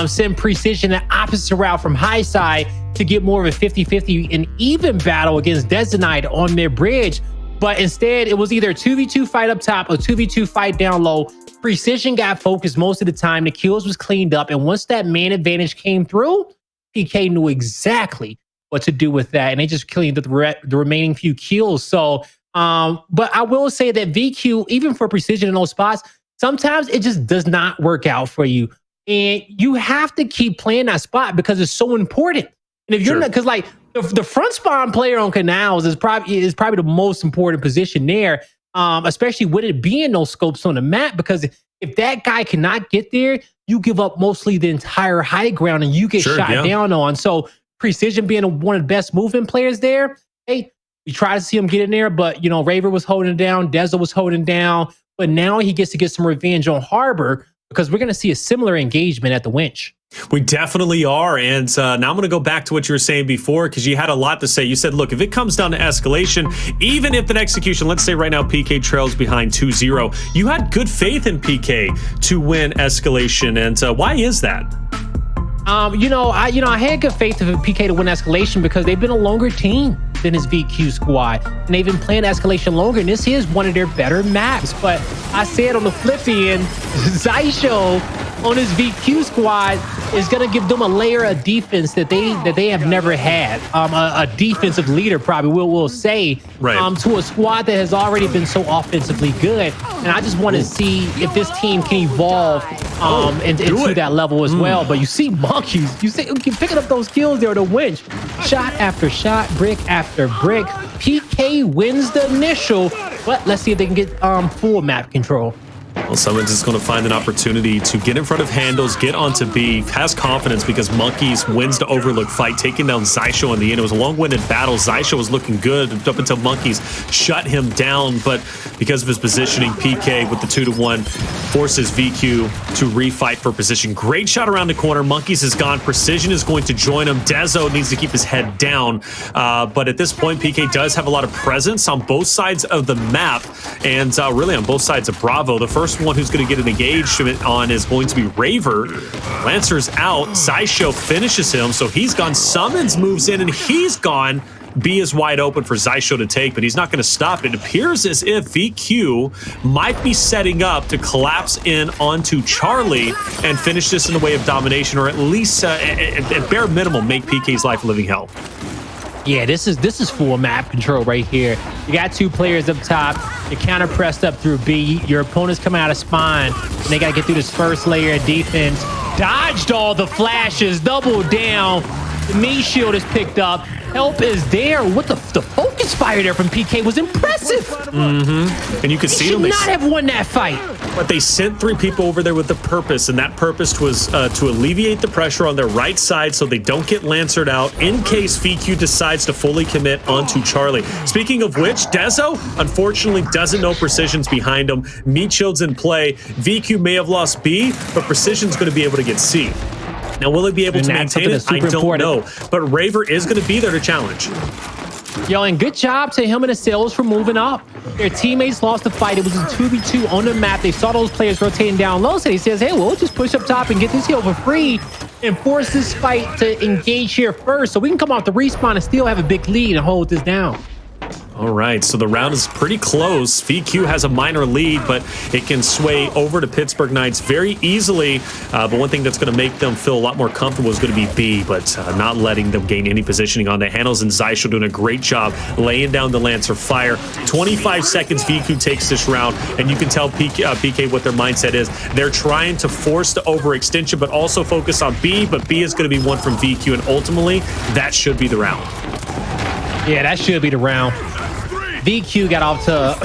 send Precision an opposite route from high side to get more of a 50-50 and even battle against Dezonide on their bridge. But instead, it was either a 2v2 fight up top or 2v2 fight down low. Precision got focused most of the time. The kills was cleaned up. And once that man advantage came through, PK knew exactly what to do with that, and they just cleaned the remaining few kills. So but I will say that VQ, even for Precision in those spots, sometimes it just does not work out for you, and you have to keep playing that spot because it's so important. And if you're not, because like the front spawn player on Canals is probably the most important position there, especially with it being no scopes on the map, because if that guy cannot get there, you give up mostly the entire high ground and you get shot down on. So Precision being one of the best movement players there, hey, we try to see him get in there, but you know, Raver was holding it down, Dezo was holding down, but now he gets to get some revenge on Harbor because we're going to see a similar engagement at the Winch. We definitely are. And now I'm going to go back to what you were saying before, because you had a lot to say. You said, look, if it comes down to escalation, even if an execution, let's say right now PK trails behind 2-0, you had good faith in PK to win escalation. And why is that? I had good faith in PK to win escalation because they've been a longer team than his VQ squad, and they've been playing escalation longer, and this is one of their better maps. But I said on the flip end, Xysho on his VQ squad is going to give them a layer of defense that they have never had. A defensive leader, probably we'll say, to a squad that has already been so offensively good. And I just want to see if this team can evolve into that level as well. But you see Monkyz, you see picking up those kills there, the Winch, shot after shot, brick after brick. PK wins the initial, but let's see if they can get full map control. Well, Sumuns is going to find an opportunity to get in front of Hndles, get onto B, has confidence because Monkyz wins the Overlook fight, taking down Xysho in the end. It was a long-winded battle. Xysho was looking good up until Monkyz shut him down, but because of his positioning, PK with the 2-1 forces VQ to refight for position. Great shot around the corner. Monkyz is gone. Precision is going to join him. Dezo needs to keep his head down, but at this point, PK does have a lot of presence on both sides of the map, and really on both sides of Bravo. The first one who's going to get an engagement on is going to be Raver. Lancer's out. Xysho finishes him, so he's gone. Sumuns moves in, and he's gone. B is wide open for Xysho to take, but he's not going to stop. It appears as if VQ might be setting up to collapse in onto Charlie and finish this in the way of domination, or at least, at bare minimum, make PK's life a living hell. Yeah, this is full map control right here. You got two players up top. You're counter pressed up through B. Your opponent's coming out of spawn, and they got to get through this first layer of defense. Dodged all the flashes, double down. The meat shield is picked up. Help is there. What the focus fire there from PK was impressive. Mm-hmm. And you could see them. They should not have won that fight. But they sent 3 people over there with a purpose, and that purpose was to alleviate the pressure on their right side so they don't get Lancered out in case VQ decides to fully commit onto Charlie. Speaking of which, Dezo unfortunately doesn't know Precision's behind him. Meat shield's in play. VQ may have lost B, but Precision's going to be able to get C. Now, will he be able to maintain it? I don't know. But Raver is going to be there to challenge. Yo, and good job to him and Acells for moving up. Their teammates lost the fight. It was a 2v2 on the map. They saw those players rotating down low, so he says, hey, we'll just push up top and get this hill for free and force this fight to engage here first so we can come off the respawn and still have a big lead and hold this down. All right, so the round is pretty close. VQ has a minor lead, but it can sway over to Pittsburgh Knights very easily. But one thing that's going to make them feel a lot more comfortable is going to be B, but not letting them gain any positioning on the Hndles, and Xysho doing a great job laying down the Lancer fire. 25 seconds, VQ takes this round, and you can tell PK what their mindset is. They're trying to force the overextension, but also focus on B, but B is going to be one from VQ, and ultimately, that should be the round. Yeah, that should be the round. VQ got off to,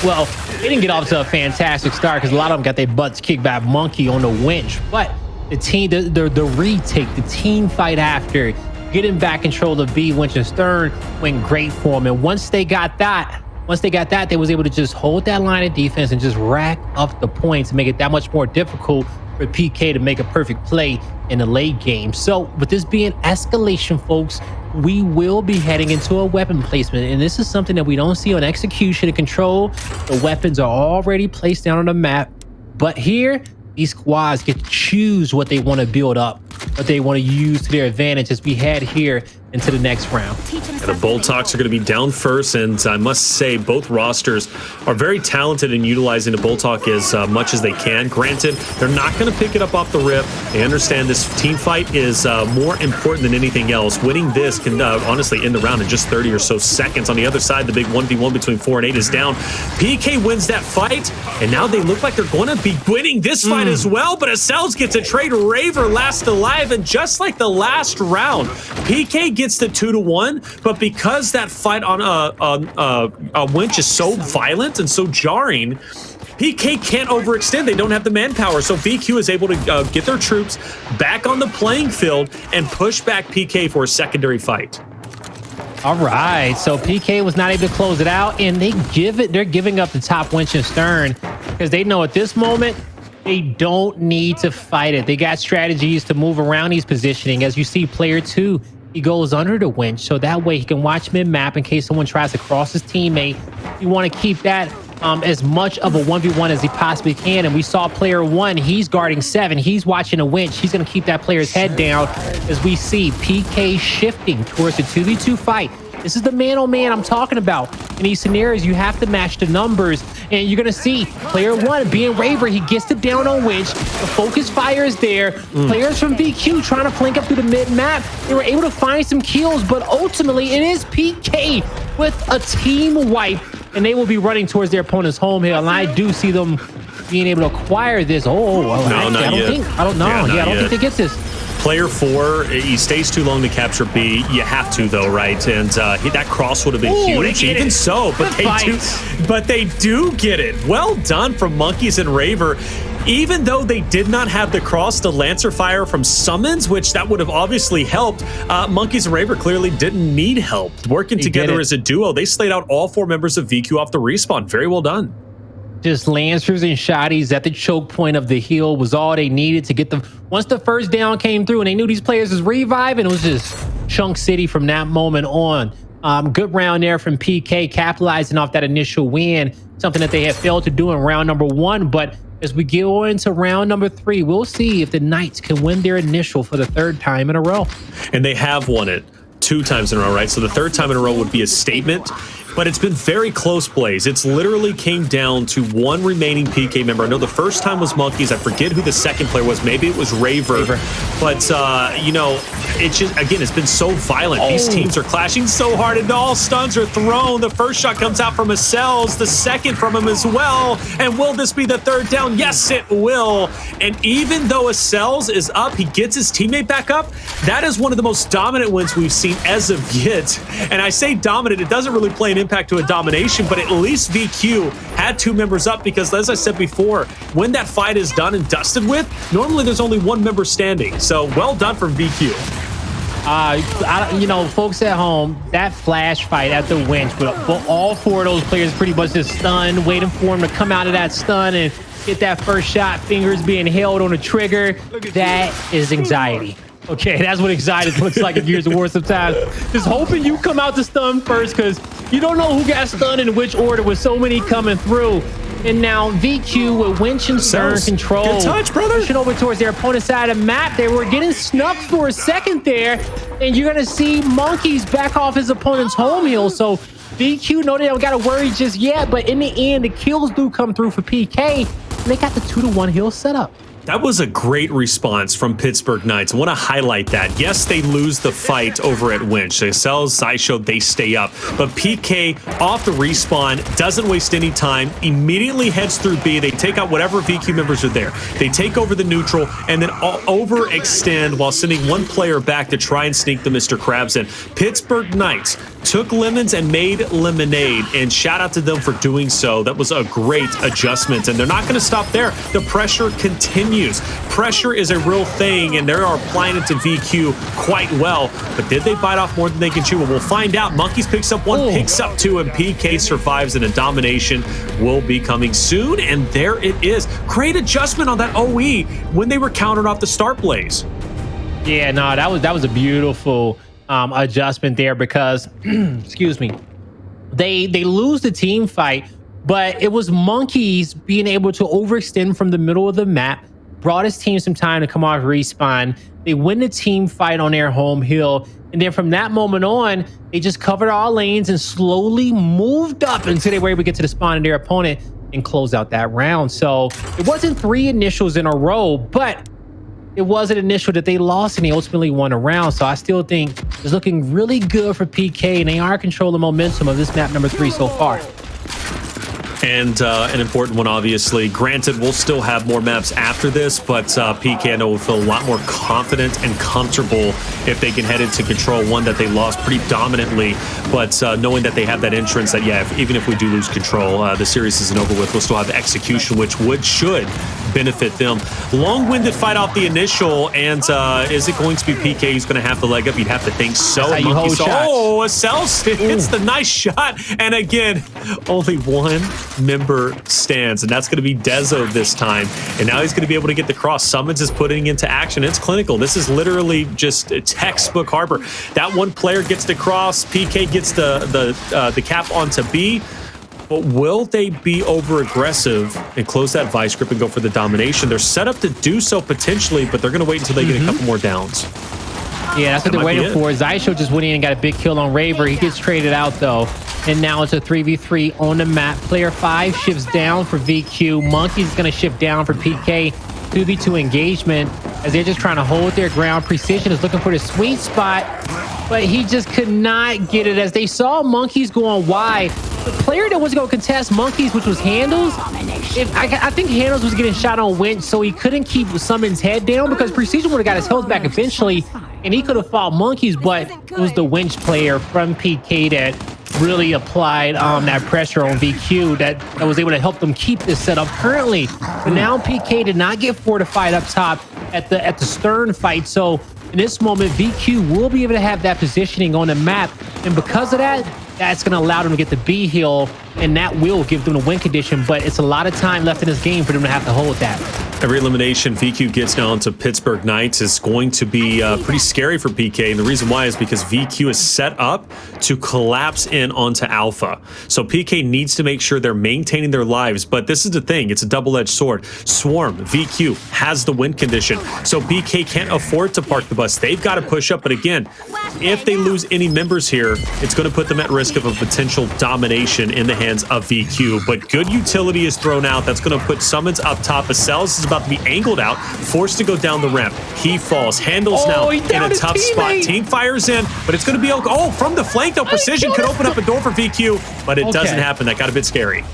well, they didn't get off to a fantastic start because a lot of them got their butts kicked by Monkyz on the winch. But the team, the retake, the team fight after, getting back control of B, winch and stern, went great for them. And once they got that, they was able to just hold that line of defense and just rack up the points and make it that much more difficult for PK to make a perfect play in the late game. So with this being Escalation, folks, we will be heading into a weapon placement, and this is something that we don't see on Execution and Control. The weapons are already placed down on the map, but here these squads get to choose what they want to build up, what they want to use to their advantage as we head here into the next round. And the Boltox are going to be down first, and I must say both rosters are very talented in utilizing the Boltox as much as they can. Granted, they're not going to pick it up off the rip. They understand this team fight is more important than anything else. Winning this can honestly end the round in just 30 or so seconds. On the other side, the big 1v1 between 4 and 8 is down. PK wins that fight, and now they look like they're going to be winning this fight as well, but Acells gets a trade. Raver last alive, and just like the last round, PK gets the 2-1, but because that fight on a winch is so violent and so jarring, PK can't overextend. They don't have the manpower, so VQ is able to get their troops back on the playing field and push back PK for a secondary fight. All right, so PK was not able to close it out, and they're giving up the top winch and stern because they know at this moment they don't need to fight it. They got strategies to move around these positioning. As you see, player 2, he goes under the winch, so that way he can watch mid-map in case someone tries to cross his teammate. You want to keep that as much of a 1v1 as he possibly can. And we saw player 1, he's guarding 7. He's watching a winch. He's going to keep that player's head down as we see PK shifting towards the 2v2 fight. This is the man-on-man I'm talking about. In these scenarios, you have to match the numbers. And you're going to see player 1 being Raver. He gets it down on winch. The focus fire is there. Players from VQ trying to flank up through the mid-map. They were able to find some kills, but ultimately it is PK with a team wipe. And they will be running towards their opponent's home hill. And I do see them being able to acquire this. I don't think they get this. Player 4, he stays too long to capture B. You have to, though, right? And that cross would have been huge. Even so, but they do get it. Well done from Monkyz and Raver. Even though they did not have the cross, the Lancer fire from Sumuns, which that would have obviously helped, Monkyz and Raver clearly didn't need help. Working together as a duo, they slayed out all 4 members of VQ off the respawn. Very well done. Just Lancers and shotties at the choke point of the hill was all they needed to get once the first down came through and they knew these players was reviving, it was just chunk city from that moment on. Good round there from PK, capitalizing off that initial win, something that they had failed to do in round number 1. But as we go into round number 3, we'll see if the Knights can win their initial for the 3rd time in a row. And they have won it 2 times in a row, right? So the 3rd time in a row would be a statement. but it's been very close plays. It's literally came down to one remaining PK member. I know the first time was Monkyz. I forget who the second player was. Maybe it was Raver. But, you know, it's just, again, it's been so violent. These teams are clashing so hard, and all stuns are thrown. The first shot comes out from Acells, the second from him as well. And will this be the third down? Yes, it will. And even though Acells is up, he gets his teammate back up. That is one of the most dominant wins we've seen as of yet. And I say dominant, it doesn't really play an impact to a domination, but at least VQ had two members up because, as I said before, when that fight is done and dusted with, normally there's only one member standing. So well done from VQ. You know, folks at home, that flash fight at the winch, but all four of those players pretty much just stunned, waiting for him to come out of that stun and get that first shot, fingers being held on the trigger. That is anxiety. Okay, that's what anxiety looks like in Gears of War sometimes. Just hoping you come out to stun first because you don't know who got stunned in which order with so many coming through. And now VQ with winch and stern control. Good touch, brother. Pushing over towards their opponent's side of the map. They were getting snuffed for a second there. And you're going to see Monkyz back off his opponent's home hill. So VQ, no, they don't got to worry just yet. But in the end, the kills do come through for PK. And they got the 2-to-1 hill set up. That was a great response from Pittsburgh Knights. I want to highlight that. Yes, they lose the fight over at Winch. Acells, Xysho, they stay up. But PK off the respawn, doesn't waste any time, immediately heads through B. They take out whatever VQ members are there. They take over the neutral and then overextend while sending one player back to try and sneak the Mr. Krabs in. Pittsburgh Knights took lemons and made lemonade, and shout out to them for doing so. That was a great adjustment, and they're not going to stop there. The pressure continues. Pressure is a real thing, and they are applying it to VQ quite well. But did they bite off more than they can chew? Well, we'll find out. Monkyz picks up one, picks up two, and PK survives, and a domination will be coming soon. And there it is. Great adjustment on that OE when they were countered off the start blaze. Yeah, no, that was a beautiful adjustment there because, excuse me, they lose the team fight, but it was Monkyz being able to overextend from the middle of the map, brought his team some time to come off respawn. They win the team fight on their home hill, and then from that moment on, they just covered all lanes and slowly moved up until they were able to get to the spawn of their opponent and close out that round. So it wasn't 3 initials in a row, but it was an initial that they lost and they ultimately won a round. So I still think it's looking really good for PK, and they are controlling momentum of this map number 3 so far. And an important one, obviously. Granted, we'll still have more maps after this, but PK, I know, will feel a lot more confident and comfortable if they can head into control. One that they lost pretty dominantly, but knowing that they have that entrance that, yeah, even if we do lose control, the series isn't over with. We'll still have execution, which should benefit them. Long-winded fight off the initial, and is it going to be PK who's going to have the leg up? You'd have to think so. Acells hits the nice shot, and again, only one member stands, and that's going to be Dezo this time. And now he's going to be able to get the cross. Sumuns is putting into action. It's clinical. This is literally just a textbook Harbor. That one player gets the cross. PK gets the cap onto B. But will they be over aggressive and close that vice grip and go for the domination? They're set up to do so potentially, but they're going to wait until they get a couple more downs. Yeah, that's what they're waiting for. Xysho just went in and got a big kill on Raver. He gets traded out though. And now it's a 3v3 on the map. Player 5 shifts down for VQ. Monkyz is going to shift down for PK. 2v2 engagement as they're just trying to hold their ground. Precision is looking for the sweet spot, but he just could not get it as they saw Monkyz going wide. The player that was going to contest Monkyz, which was Hndles, I think Hndles was getting shot on winch, so he couldn't keep Summon's head down because Precision would have got his health back eventually, and he could have fought Monkyz, but it was the winch player from PK that really applied that pressure on VQ that was able to help them keep this setup currently. But now PK did not get fortified up top at the stern fight, so in this moment VQ will be able to have that positioning on the map, and because of that, that's going to allow them to get the B hill, and that will give them the win condition, but it's a lot of time left in this game for them to have to hold that. Every elimination VQ gets down to Pittsburgh Knights is going to be pretty scary for PK, and the reason why is because VQ is set up to collapse in onto Alpha. So PK needs to make sure they're maintaining their lives, but this is the thing, it's a double-edged sword. Swarm, VQ has the win condition, so PK can't afford to park the bus. They've got to push up, but again, if they lose any members here, it's going to put them at risk of a potential domination in the hands of VQ. But good utility is thrown out. That's going to put Sumuns up top. Acells is about to be angled out, forced to go down the ramp. He falls. Hndles now in a tough spot. Team fires in, but it's going to be okay. Oh, from the flank, though, Precision could open up a door for VQ, but it doesn't happen. That got a bit scary.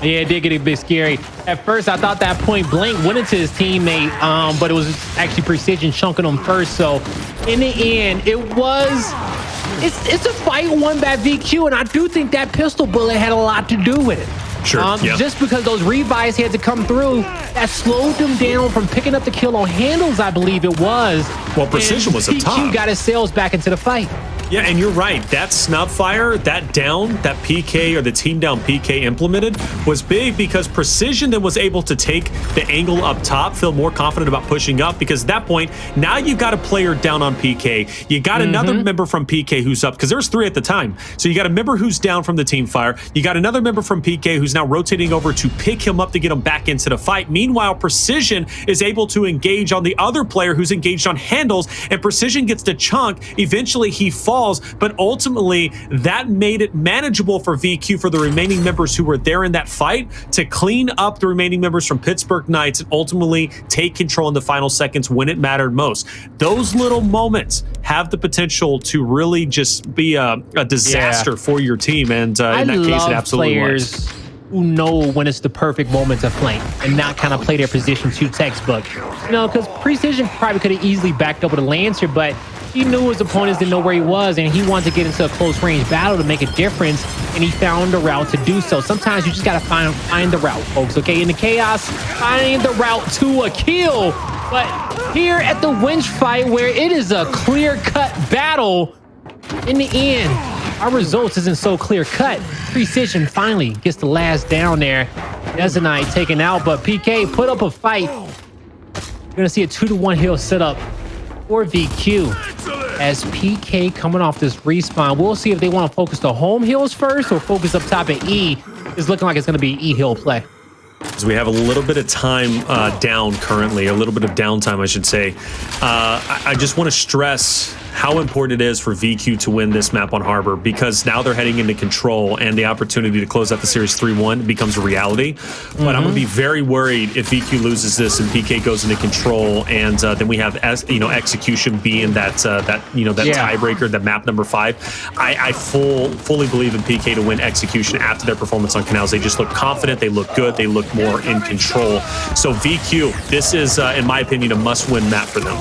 Yeah, it did get a bit scary. At first, I thought that point blank went into his teammate, but it was actually Precision chunking him first. So in the end, it's a fight won by VQ, and I do think that pistol bullet had a lot to do with it. Sure. Just because those revives had to come through, that slowed them down from picking up the kill on Hndles, I believe it was. Well, Precision was up top. VQ got his Acells back into the fight. Yeah, and you're right. That snub fire, that down, that PK or the team down PK implemented was big because Precision then was able to take the angle up top, feel more confident about pushing up because at that point, now you've got a player down on PK. You got another member from PK who's up because there was 3 at the time. So you got a member who's down from the team fire. You got another member from PK who's now rotating over to pick him up to get him back into the fight. Meanwhile, Precision is able to engage on the other player who's engaged on Hndles, and Precision gets the chunk. Eventually, he falls, but ultimately that made it manageable for VQ, for the remaining members who were there in that fight, to clean up the remaining members from Pittsburgh Knights and ultimately take control in the final seconds when it mattered most. Those little moments have the potential to really just be a disaster for your team, and in that case, it absolutely was. Who know when it's the perfect moment to flank and not kind of play their position too textbook. You know, because Precision probably could have easily backed up with a Lancer, but he knew his opponents didn't know where he was, and he wanted to get into a close range battle to make a difference, and he found a route to do so. Sometimes you just got to find the route, folks, okay? In the chaos, find the route to a kill. But here at the winch fight, where it is a clear-cut battle, in the end, our results isn't so clear-cut. Precision finally gets the last down there. Dezonide taken out, but PK put up a fight. You're going to see a 2-to-1 heal set up for VQ as PK coming off this respawn. We'll see if they want to focus the home heals first or focus up top at E. It's looking like it's going to be E heal play. So we have a little bit of time down currently, a little bit of downtime, I should say. I just want to stress how important it is for VQ to win this map on Harbor, because now they're heading into control and the opportunity to close out the series 3-1 becomes a reality. But I'm going to be very worried if VQ loses this and PK goes into control, and then we have Execution being that tiebreaker, that map number 5. I fully believe in PK to win Execution after their performance on Canals. They just look confident, they look good, they look more in control. So VQ, this is, in my opinion, a must-win map for them.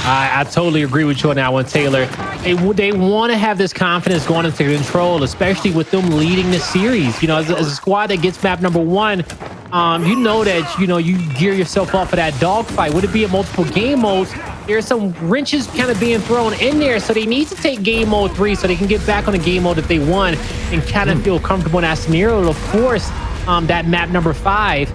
I totally agree with you on that one, Taylor. They want to have this confidence going into control, especially with them leading the series. You know, as a squad that gets map number 1, you know that, you gear yourself up for that dogfight. Would it be a multiple game modes? There's some wrenches kind of being thrown in there, so they need to take game mode 3 so they can get back on the game mode that they won and kind of feel comfortable in that scenario. Of course, that map number 5.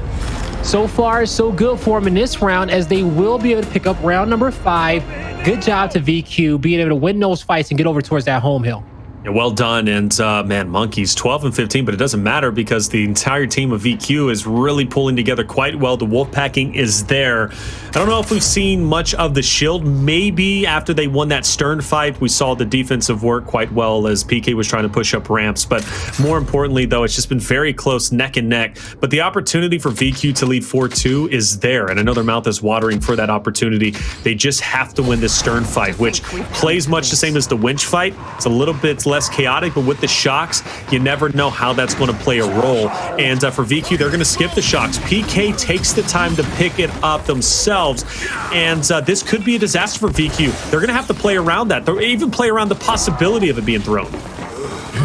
So far, so good for them in this round, as they will be able to pick up round number 5. Good job to VQ being able to win those fights and get over towards that home hill. Yeah, well done. And man, Monkyz 12 and 15, but it doesn't matter because the entire team of VQ is really pulling together quite well. The wolf packing is there. I don't know if we've seen much of the shield. Maybe after they won that Stern fight, we saw the defensive work quite well as PK was trying to push up ramps. But more importantly, though, it's just been very close, neck and neck. But the opportunity for VQ to lead 4-2 is there, and another mouth is watering for that opportunity. They just have to win this Stern fight, which plays much the same as the winch fight. It's a little bit less chaotic, but with the shocks, you never know how that's going to play a role. And for VQ, they're going to skip the shocks. PK takes the time to pick it up themselves, and this could be a disaster for VQ. They're going to have to play around that. They'll even play around the possibility of it being thrown.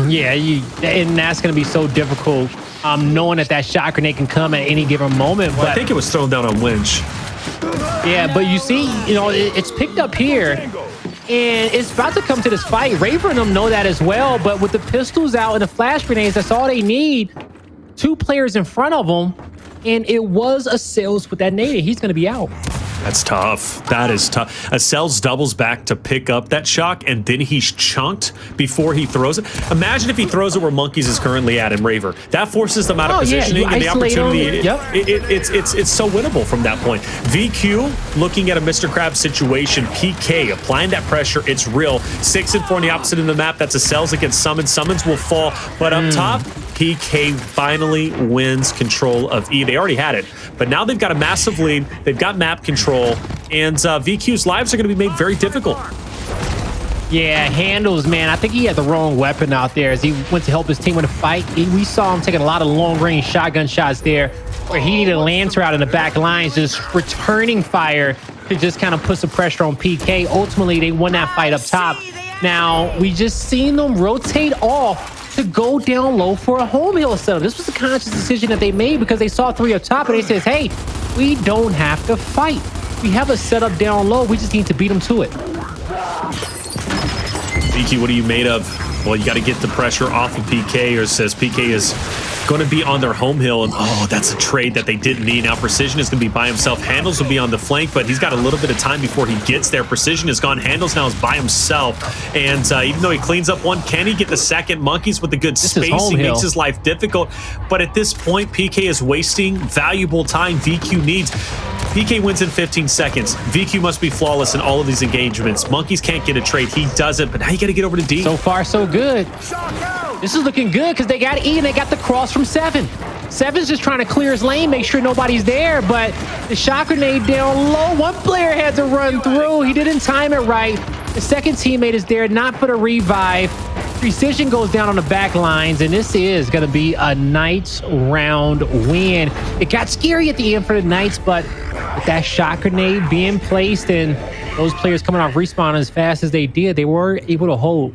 Yeah, and that's going to be so difficult, knowing that shot grenade can come at any given moment. Well, but I think it was thrown down on winch. Yeah, but you see, it's picked up here. And it's about to come to this fight. Raver and them know that as well, but with the pistols out and the flash grenades, that's all they need. 2 players in front of them, and it was Acells with that nade. He's going to be out. That's tough. That is tough. Acells doubles back to pick up that shock, and then he's chunked before he throws it. Imagine if he throws it where Monkyz is currently at in Raver. That forces them out of positioning, and the opportunity. It's so winnable from that point. VQ looking at a Mr. Krabs situation. PK applying that pressure. It's real. 6 and 4 on the opposite of the map. That's Acells against Sumuns. Sumuns will fall, but up top, PK finally wins control of E. They already had it, but now they've got a massive lead. They've got map control, and VQ's lives are going to be made very difficult. Yeah, Hndles, man. I think he had the wrong weapon out there as he went to help his team win a fight. We saw him taking a lot of long-range shotgun shots there, where he needed a Lancer out in the back lines, just returning fire to just kind of put some pressure on PK. Ultimately, they won that fight up top. Now, we just seen them rotate off to go down low for a home hill setup. This was a conscious decision that they made because they saw 3 up top and they says, hey, we don't have to fight. We have a setup down low. We just need to beat them to it. VQ, what are you made of? Well, you got to get the pressure off of PK, or says PK is going to be on their home hill, and oh, that's a trade that they didn't need. Now Precision is going to be by himself. Hndles will be on the flank, but he's got a little bit of time before he gets there. Precision is gone. Hndles now is by himself, and even though he cleans up one, can he get the second? Monkyz with the good spacing makes his life difficult, but at this point, PK is wasting valuable time VQ needs. PK wins in 15 seconds. VQ must be flawless in all of these engagements. Monkyz can't get a trade. He doesn't, but now you got to get over to D. So far, so good. This is looking good because they got E and they got the cross from 7. 7's just trying to clear his lane, make sure nobody's there, but the shock grenade down low. One player had to run through. He didn't time it right. The second teammate is there, not for the revive. Precision goes down on the back lines, and this is going to be a Knights round win. It got scary at the end for the Knights, but with that shot grenade being placed and those players coming off respawn as fast as they did, they were able to hold.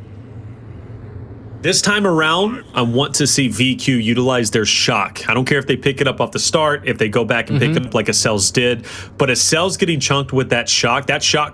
This time around, I want to see VQ utilize their shock. I don't care if they pick it up off the start, if they go back and pick it up like Acells did, but Acells getting chunked with that shock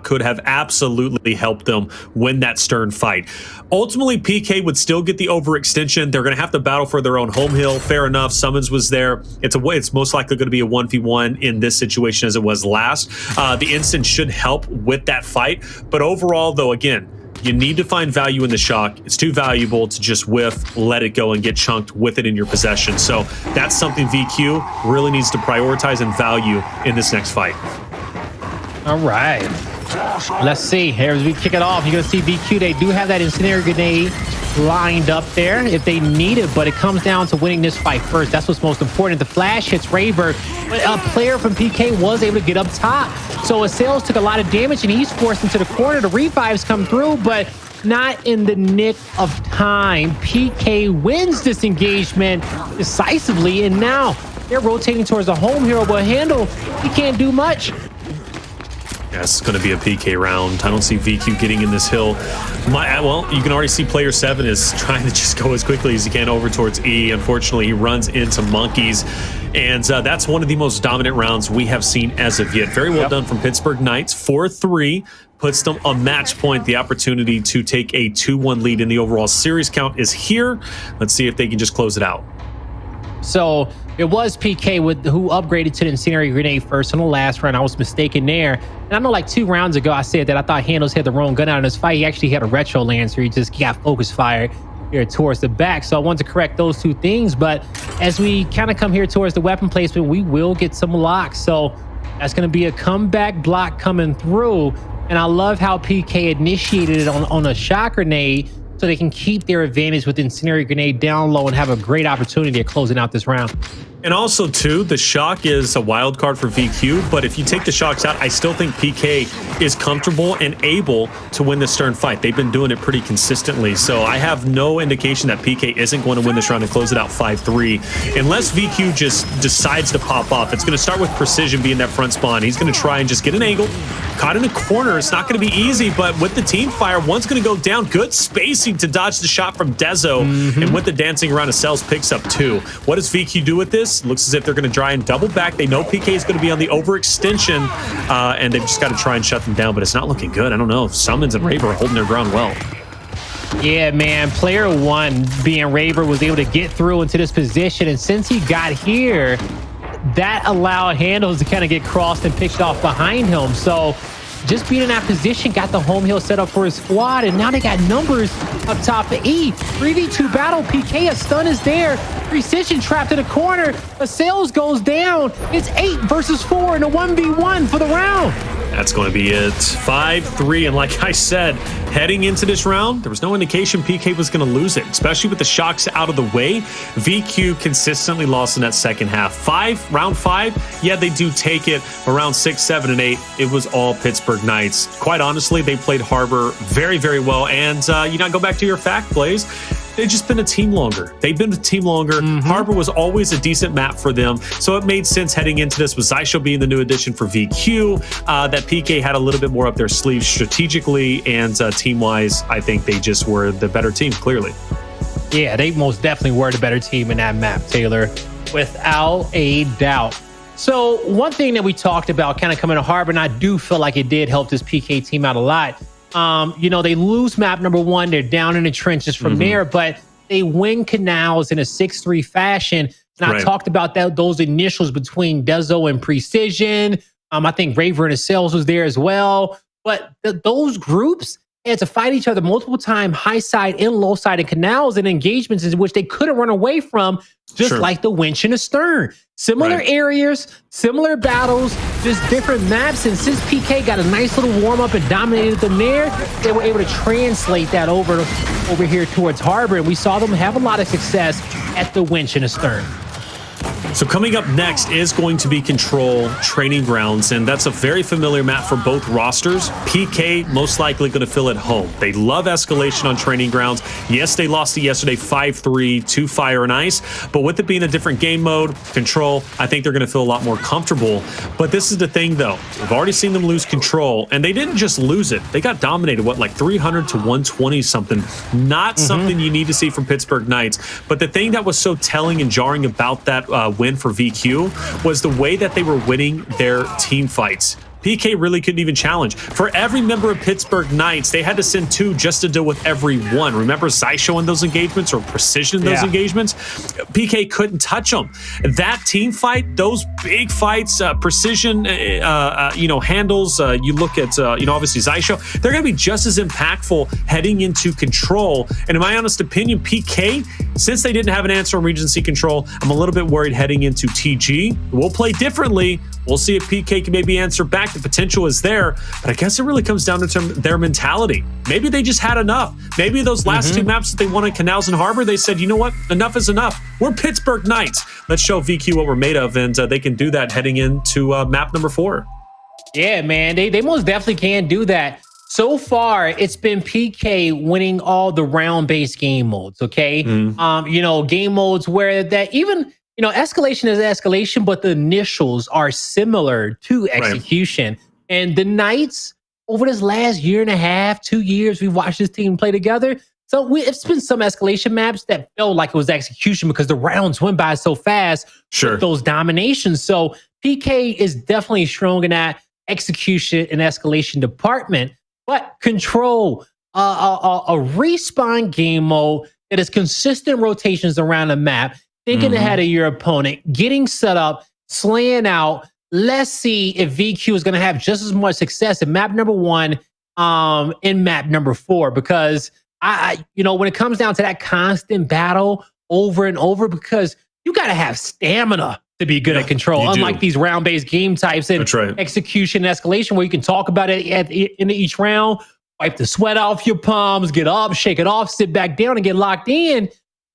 could have absolutely helped them win that stern fight. Ultimately, PK would still get the overextension. They're going to have to battle for their own home hill. Fair enough. Sumuns was there. It's most likely going to be a 1v1 in this situation as it was last. The instant should help with that fight. But overall, though, again, you need to find value in the shock. It's too valuable to just whiff, let it go, and get chunked with it in your possession. So that's something VQ really needs to prioritize and value in this next fight. All right. Let's see. Here as we kick it off, you're going to see VQ. They do have that incendiary grenade lined up there if they need it, but it comes down to winning this fight first. That's what's most important. The flash hits Raver, but a player from PK was able to get up top. So Acells took a lot of damage and he's forced into the corner. The revives come through, but not in the nick of time. PK wins this engagement decisively, and now they're rotating towards the home hero, but Hndles, he can't do much. Yeah, it's going to be a PK round. I don't see VQ getting in this hill. Well, you can already see player 7 is trying to just go as quickly as he can over towards E. Unfortunately, he runs into Monkyz, and that's one of the most dominant rounds we have seen as of yet. Very well done from Pittsburgh Knights. 4-3 puts them a match point. The opportunity to take a 2-1 lead in the overall series count is here. Let's see if they can just close it out. So it was PK who upgraded to the incendiary grenade first on the last round. I was mistaken there. And I know like 2 rounds ago, I said that I thought Hndles had the wrong gun out in this fight. He actually had a retro Lancer. He just got focus fire here towards the back. So I wanted to correct those 2 things. But as we kind of come here towards the weapon placement, we will get some locks. So that's going to be a comeback block coming through. And I love how PK initiated it on a shock grenade, so they can keep their advantage with incendiary grenade down low and have a great opportunity at closing out this round. And also, too, the shock is a wild card for VQ, but if you take the shocks out, I still think PK is comfortable and able to win this stern fight. They've been doing it pretty consistently, so I have no indication that PK isn't going to win this round and close it out 5-3. Unless VQ just decides to pop off. It's going to start with Precision being that front spawn. He's going to try and just get an angle. Caught in a corner. It's not going to be easy, but with the team fire, one's going to go down. Good spacing to dodge the shot from Dezo, and with the dancing around, Acells picks up 2. What does VQ do with this? Looks as if they're going to try and double back. They know PK is going to be on the overextension, and they've just got to try and shut them down, but it's not looking good. I don't know. Sumuns and Raver are holding their ground well. Yeah, man. Player 1, being Raver, was able to get through into this position, and since he got here, that allowed Hndles to kind of get crossed and picked off behind him. So just being in that position got the home hill set up for his squad, and now they got numbers up top of E. 3v2 battle, PK, a stun is there. Precision trapped in a corner. Acells goes down. It's 8 versus 4 in a 1v1 for the round. That's going to be it. 5-3. And like I said, heading into this round, there was no indication PK was going to lose it, especially with the shocks out of the way. VQ consistently lost in that second half. Round 5, yeah, they do take it. Around 6, 7, and 8, it was all Pittsburgh Knights. Quite honestly, they played Harbor very, very well. And go back to your fact plays. They've just been a team longer. They've been a team longer. Harbor was always a decent map for them, so it made sense heading into this with Xysho being the new addition for VQ, that PK had a little bit more up their sleeves strategically, and team-wise, I think they just were the better team, clearly. Yeah, they most definitely were the better team in that map, Taylor, without a doubt. So one thing that we talked about kind of coming to Harbor, and I do feel like it did help this PK team out a lot. They lose map number 1. They're down in the trenches from there, but they win Canals in a 6-3 fashion. And I talked about those initials between Dezo and Precision. I think Raver and Acells was there as well. But those groups had to fight each other multiple times, high side and low side, and Canals and engagements in which they couldn't run away from, just like the winch and the stern. Similar areas, similar battles, just different maps. And since PK got a nice little warm up and dominated them there, they were able to translate that over here towards Harbor. And we saw them have a lot of success at the winch and the stern. So coming up next is going to be Control Training Grounds, and that's a very familiar map for both rosters. PK most likely going to feel at home. They love Escalation on Training Grounds. Yes, they lost it yesterday 5-3 to Fire and Ice, but with it being a different game mode, Control, I think they're going to feel a lot more comfortable. But this is the thing, though. We've already seen them lose Control, and they didn't just lose it. They got dominated, like 300 to 120 something. Not something you need to see from Pittsburgh Knights. But the thing that was so telling and jarring about that win for VQ was the way that they were winning their team fights. PK really couldn't even challenge. For every member of Pittsburgh Knights, they had to send 2 just to deal with every one. Remember Xysho in those engagements, or Precision in those engagements? PK couldn't touch them. That team fight, those big fights, Precision, Hndles, you look at, obviously Xysho, they're going to be just as impactful heading into Control. And in my honest opinion, PK, since they didn't have an answer on Regency Control, I'm a little bit worried heading into TG. We'll play differently. We'll see if PK can maybe answer back. The potential is there, but I guess it really comes down to their mentality. Maybe they just had enough. Maybe those last 2 maps that they won in Canals and Harbor, they said, you know what? Enough is enough. We're Pittsburgh Knights. Let's show VQ what we're made of, and they can do that heading into map number 4. Yeah, man, they most definitely can do that. So far, it's been PK winning all the round-based game modes, okay? Game modes where that even... Escalation is Escalation, but the initials are similar to Execution. And the Knights, over this last year and a half, 2 years, we've watched this team play together. So it's been some Escalation maps that felt like it was Execution because the rounds went by so fast with those dominations. So PK is definitely strong in that Execution and Escalation department. But Control, a respawn game mode that is consistent rotations around the map, thinking ahead of your opponent, getting set up, slaying out. Let's see if VQ is going to have just as much success in map number 1 in map number 4, because when it comes down to that constant battle over and over, because you got to have stamina to be good at Control, unlike these round-based game types and Execution and Escalation, where you can talk about it in each round, wipe the sweat off your palms, get up, shake it off, sit back down, and get locked in.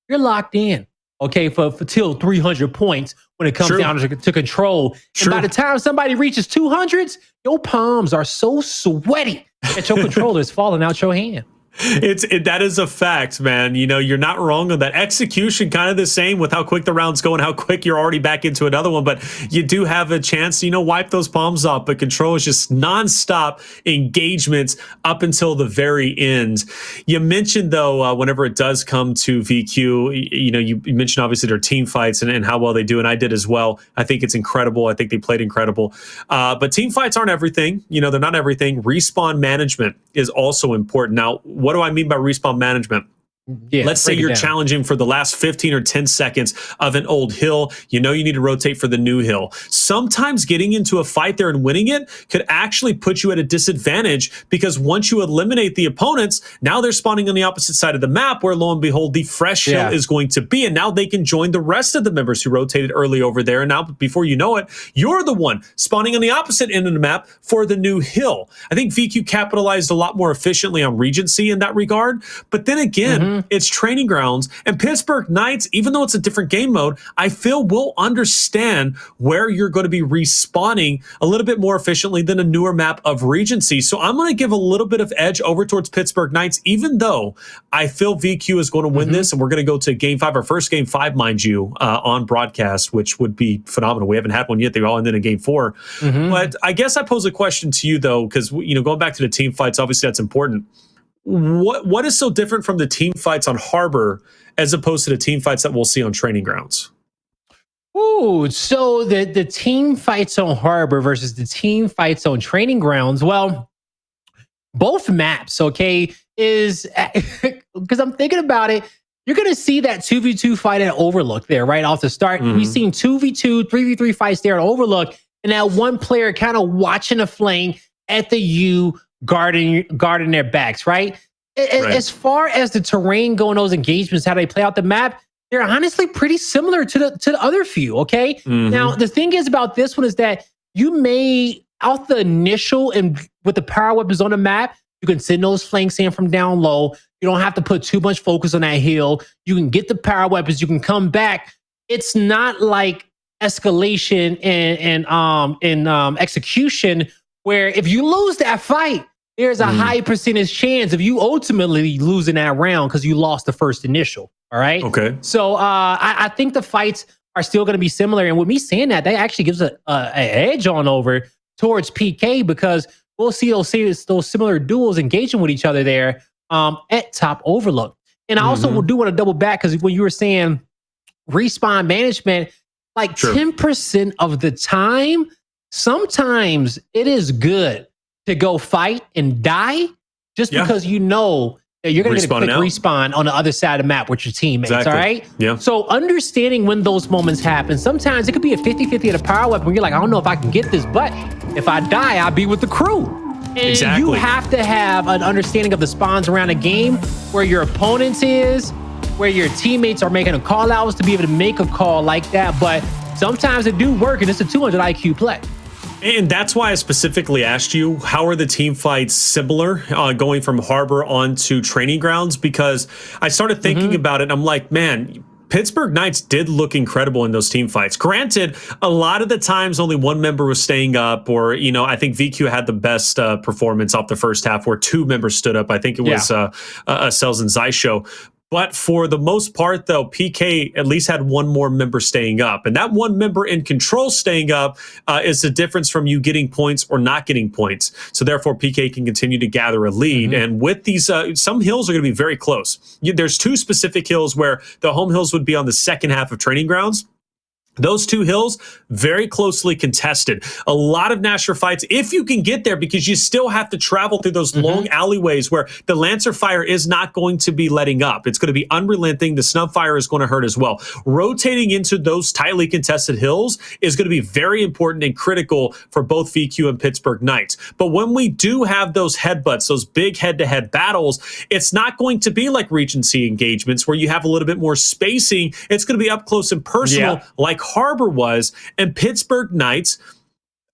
You're locked in. Okay, for till 300 points when it comes down to Control. And by the time somebody reaches 200s, your palms are so sweaty that your controller is falling out your hand. That is a fact, man. You're not wrong on that. Execution kind of the same with how quick the rounds go and how quick you're already back into another one, but you do have a chance to wipe those palms off. But Control is just nonstop engagements up until the very end. You mentioned, though, whenever it does come to VQ, you mentioned obviously their team fights and how well they do, and I did as well. I think it's incredible. I think they played incredible. But team fights aren't everything. They're not everything. Respawn management is also important. Now, what do I mean by respawn management? Yeah, let's say you're challenging for the last 15 or 10 seconds of an old hill. You know you need to rotate for the new hill. Sometimes getting into a fight there and winning it could actually put you at a disadvantage, because once you eliminate the opponents, now they're spawning on the opposite side of the map, where lo and behold, the fresh hill is going to be. And now they can join the rest of the members who rotated early over there. And now, before you know it, you're the one spawning on the opposite end of the map for the new hill. I think VQ capitalized a lot more efficiently on Regency in that regard. But then again, it's training grounds, and Pittsburgh Knights, even though it's a different game mode, I feel will understand where you're going to be respawning a little bit more efficiently than a newer map of Regency. So I'm going to give a little bit of edge over towards Pittsburgh Knights, even though I feel VQ is going to win this, and we're going to go to Game 5, our first Game 5, mind you, on broadcast, which would be phenomenal. We haven't had one yet. They all ended in Game 4. But I guess I pose a question to you, though, because, you know, going back to the team fights, obviously that's important. What is so different from the team fights on Harbor as opposed to the team fights that we'll see on training grounds? Ooh, so the team fights on Harbor versus the team fights on training grounds. Well, both maps, okay, is because I'm thinking about it. You're going to see that 2v2 fight at Overlook there right off the start. We've seen 2v2, 3v3 fights there at Overlook, and that one player kind of watching a flank at the U, guarding their backs, right? As far as the terrain go in those engagements, how they play out the map, they're honestly pretty similar to the other few, okay? Now, the thing is about this one is that you may, out the initial and with the power weapons on the map, you can send those flanks in from down low. You don't have to put too much focus on that hill. You can get the power weapons. You can come back. It's not like Escalation and Execution, where if you lose that fight, there's a high percentage chance of you ultimately losing that round because you lost the first initial. All right. Okay. So I think the fights are still going to be similar. And with me saying that, that actually gives an edge on over towards PK, because we'll see those similar duels engaging with each other there at top Overlook. And I also do want to double back, because when you were saying respawn management, like 10% of the time, sometimes it is good to go fight and die just because you know that you're going to get a quick respawn on the other side of the map with your teammates, all right? Yeah. So understanding when those moments happen, sometimes it could be a 50-50 at a power weapon where you're like, I don't know if I can get this, but if I die, I'll be with the crew. And you have to have an understanding of the spawns around a game, where your opponents is, where your teammates are making a call outs to be able to make a call like that. But sometimes it do work, and it's a 200 IQ play. And that's why I specifically asked you, how are the team fights similar going from Harbor onto training grounds? Because I started thinking about it. I'm like, man, Pittsburgh Knights did look incredible in those team fights. Granted, a lot of the times only one member was staying up, or, you know, I think VQ had the best performance off the first half where two members stood up. I think it was Acells and Xysho. But for the most part, though, PK at least had one more member staying up. And that one member in control staying up is the difference from you getting points or not getting points. So therefore, PK can continue to gather a lead. And with these, some hills are going to be very close. There's two specific hills where the home hills would be on the second half of training grounds. Those two hills, very closely contested. A lot of Nasher fights, if you can get there, because you still have to travel through those long alleyways where the Lancer fire is not going to be letting up. It's going to be unrelenting. The snub fire is going to hurt as well. Rotating into those tightly contested hills is going to be very important and critical for both VQ and Pittsburgh Knights. But when we do have those headbutts, those big head-to-head battles, it's not going to be like Regency engagements where you have a little bit more spacing. It's going to be up close and personal, like Harbor was. And Pittsburgh Knights,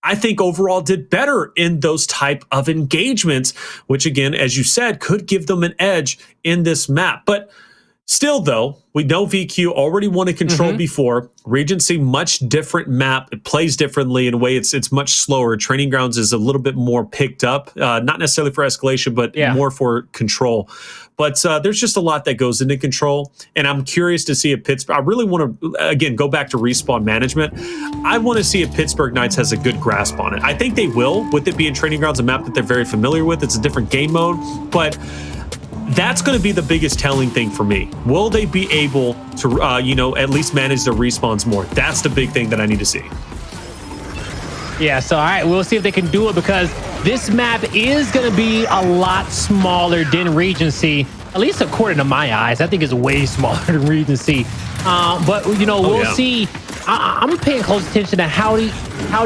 I think overall did better in those type of engagements, which again, as you said, could give them an edge in this map. But still, though, we know VQ already won a control before. Regency, much different map. It plays differently in a way. It's much slower. Training grounds is a little bit more picked up, not necessarily for escalation, but more for control. But there's just a lot that goes into control, and I'm curious to see if Pittsburgh. I really want to again go back to respawn management. I want to see if Pittsburgh Knights has a good grasp on it. I think they will, with it being training grounds, a map that they're very familiar with. It's a different game mode, but that's going to be the biggest telling thing for me. Will they be able to, you know, at least manage their respawns more? That's the big thing that I need to see. Yeah, so all right, we'll see if they can do it, because this map is going to be a lot smaller than Regency. at least according to my eyes, I think is way smaller than Regency. But you know, we'll see. I'm paying close attention to how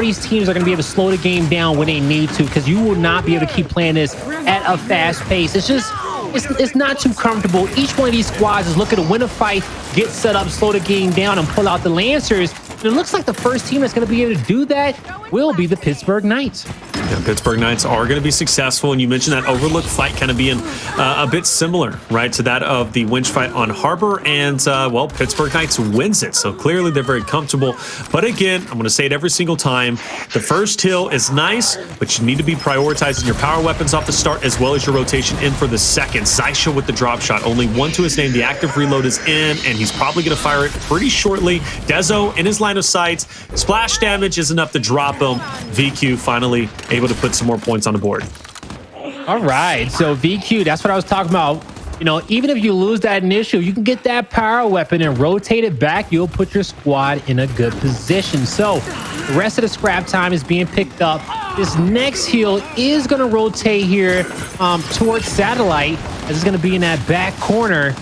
these teams are going to be able to slow the game down when they need to, because you will not be able to keep playing this at a fast pace. It's just it's not too comfortable. Each one of these squads is looking to win a fight, get set up, slow the game down, and pull out the Lancers. And it looks like the first team that's going to be able to do that will be the Pittsburgh Knights. Yeah, Pittsburgh Knights are going to be successful, and you mentioned that Overlook fight kind of being a bit similar, right, to that of the Winch fight on Harbor, and well, Pittsburgh Knights wins it, so clearly they're very comfortable. But again, I'm going to say it every single time, the first hill is nice, but you need to be prioritizing your power weapons off the start as well as your rotation in for the second. Xysho with the drop shot, only one to his name. The active reload is in, and he's probably going to fire it pretty shortly. Dezo in his line of sight. Splash damage is enough to drop him. VQ finally able to put some more points on the board. All right, so VQ, that's what I was talking about. You know, even if you lose that initial, you can get that power weapon and rotate it back. You'll put your squad in a good position. So the rest of the scrap time is being picked up. This next heal is going to rotate here towards Satellite, as it's going to be in that back corner.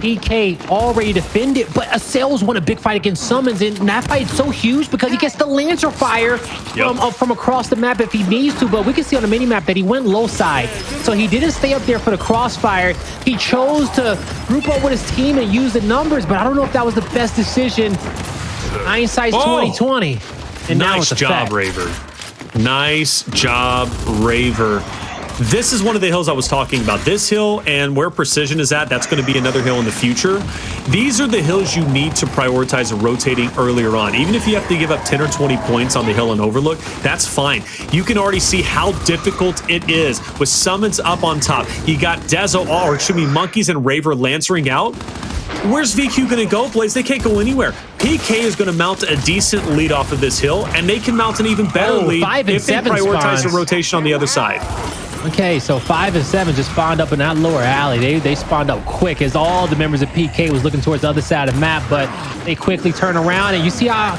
PK already defended, but Acells won a big fight against Sumuns, and that fight's so huge because he gets the Lancer fire from across the map if he needs to. But we can see on the mini map that he went low side, so he didn't stay up there for the crossfire. He chose to group up with his team and use the numbers, but I don't know if that was the best decision. Hindsight's 2020, and now it's a fact. Raver. Nice job, Raver. This is one of the hills I was talking about. This hill and where Precision is at, that's going to be another hill in the future. These are the hills you need to prioritize rotating earlier on. Even if you have to give up 10 or 20 points on the hill and Overlook, that's fine. You can already see how difficult it is with Sumuns up on top. You got Dezo, or it should be Monkyz and Raver lancering out. Where's VQ going to go, Blaze? They can't go anywhere. PK is going to mount a decent lead off of this hill, and they can mount an even better lead if they prioritize the rotation on the other side. Okay, so 5 and 7 just spawned up in that lower alley. They spawned up quick as all the members of PK was looking towards the other side of the map, but they quickly turn around. And you see how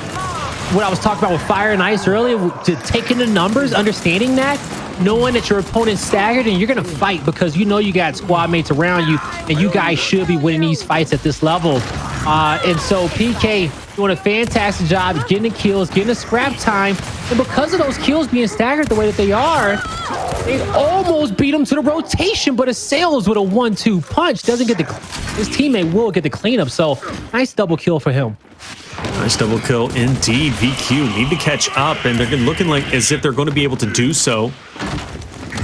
what I was talking about with Fire and Ice earlier, to taking the numbers, understanding that, knowing that your opponent's staggered, and you're going to fight because you know you got squad mates around you, and you guys should be winning these fights at this level. And so PK doing a fantastic job getting the kills, getting the scrap time, and because of those kills being staggered the way that they are, they almost beat him to the rotation, but Acells with a 1-2 punch doesn't get the... His teammate will get the cleanup, so nice double kill for him. Nice double kill indeed. VQ need to catch up, and they're looking like as if they're going to be able to do so.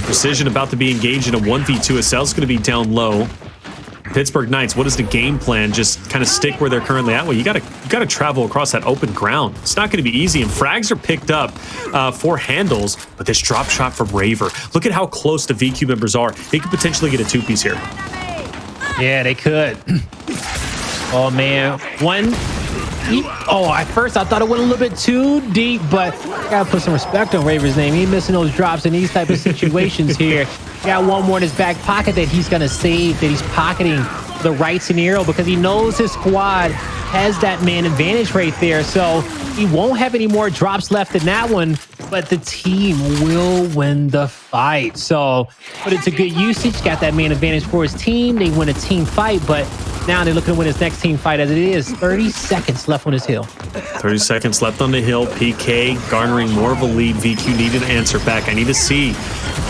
Precision about to be engaged in a 1v2. Acells going to be down low. Pittsburgh Knights, what is the game plan? Just kind of stick where they're currently at? Well, you gotta travel across that open ground. It's not going to be easy, and frags are picked up for Hndles, but this drop shot from Raver. Look at how close the VQ members are. They could potentially get a two-piece here. Yeah, they could. Oh, man. At first I thought it went a little bit too deep, but gotta put some respect on Raver's name. He missing those drops in these type of situations here. Got one more in his back pocket that he's gonna save, that he's pocketing the right scenario because he knows his squad has that man advantage right there. So he won't have any more drops left in that one, but the team will win the fight. So, but it's a good usage. Got that man advantage for his team. They win a team fight, but now they're looking to win his next team fight as it is 30 seconds left on his hill. 30 seconds left on the hill. PK garnering more of a lead. VQ needed an answer back. I need to see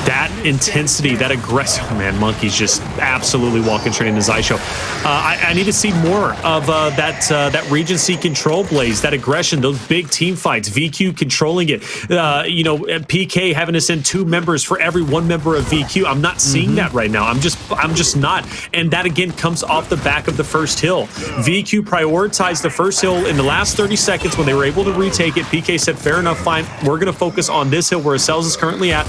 that intensity, that aggressive. Man, Monkyz just absolutely walking straight into Xysho. I need to see more of that Regency control, Blaze, that aggression, those big team fights. VQ controlling it. PK having to send 2 members for every 1 member of VQ. I'm not seeing that right now. I'm just not. And that again comes off the back of the first hill. VQ prioritized the first hill in the last 30 seconds when they were able to retake it. PK said, fair enough, fine. We're going to focus on this hill where Acells is currently at.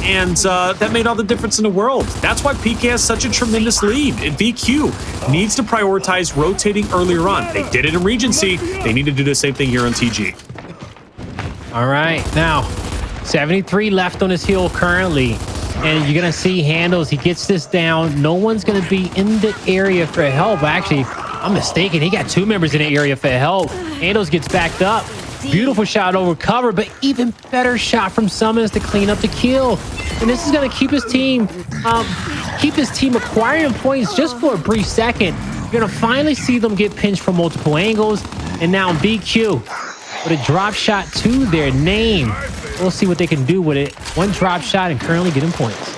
And that made all the difference in the world. That's why PK has such a tremendous lead. And VQ needs to prioritize rotating earlier on. They did it in Regency. They need to do the same thing here on TG. All right, now 73 left on his hill currently. And you're going to see Hndles. He gets this down. No one's going to be in the area for help. Actually, I'm mistaken. He got 2 members in the area for help. Hndles gets backed up. Beautiful shot over cover, but even better shot from Sumuns to clean up the kill. And this is going to keep his team keep his team acquiring points just for a brief second. You're going to finally see them get pinched from multiple angles. And now VQ with a drop shot to their name. We'll see what they can do with it. One drop shot and currently getting points.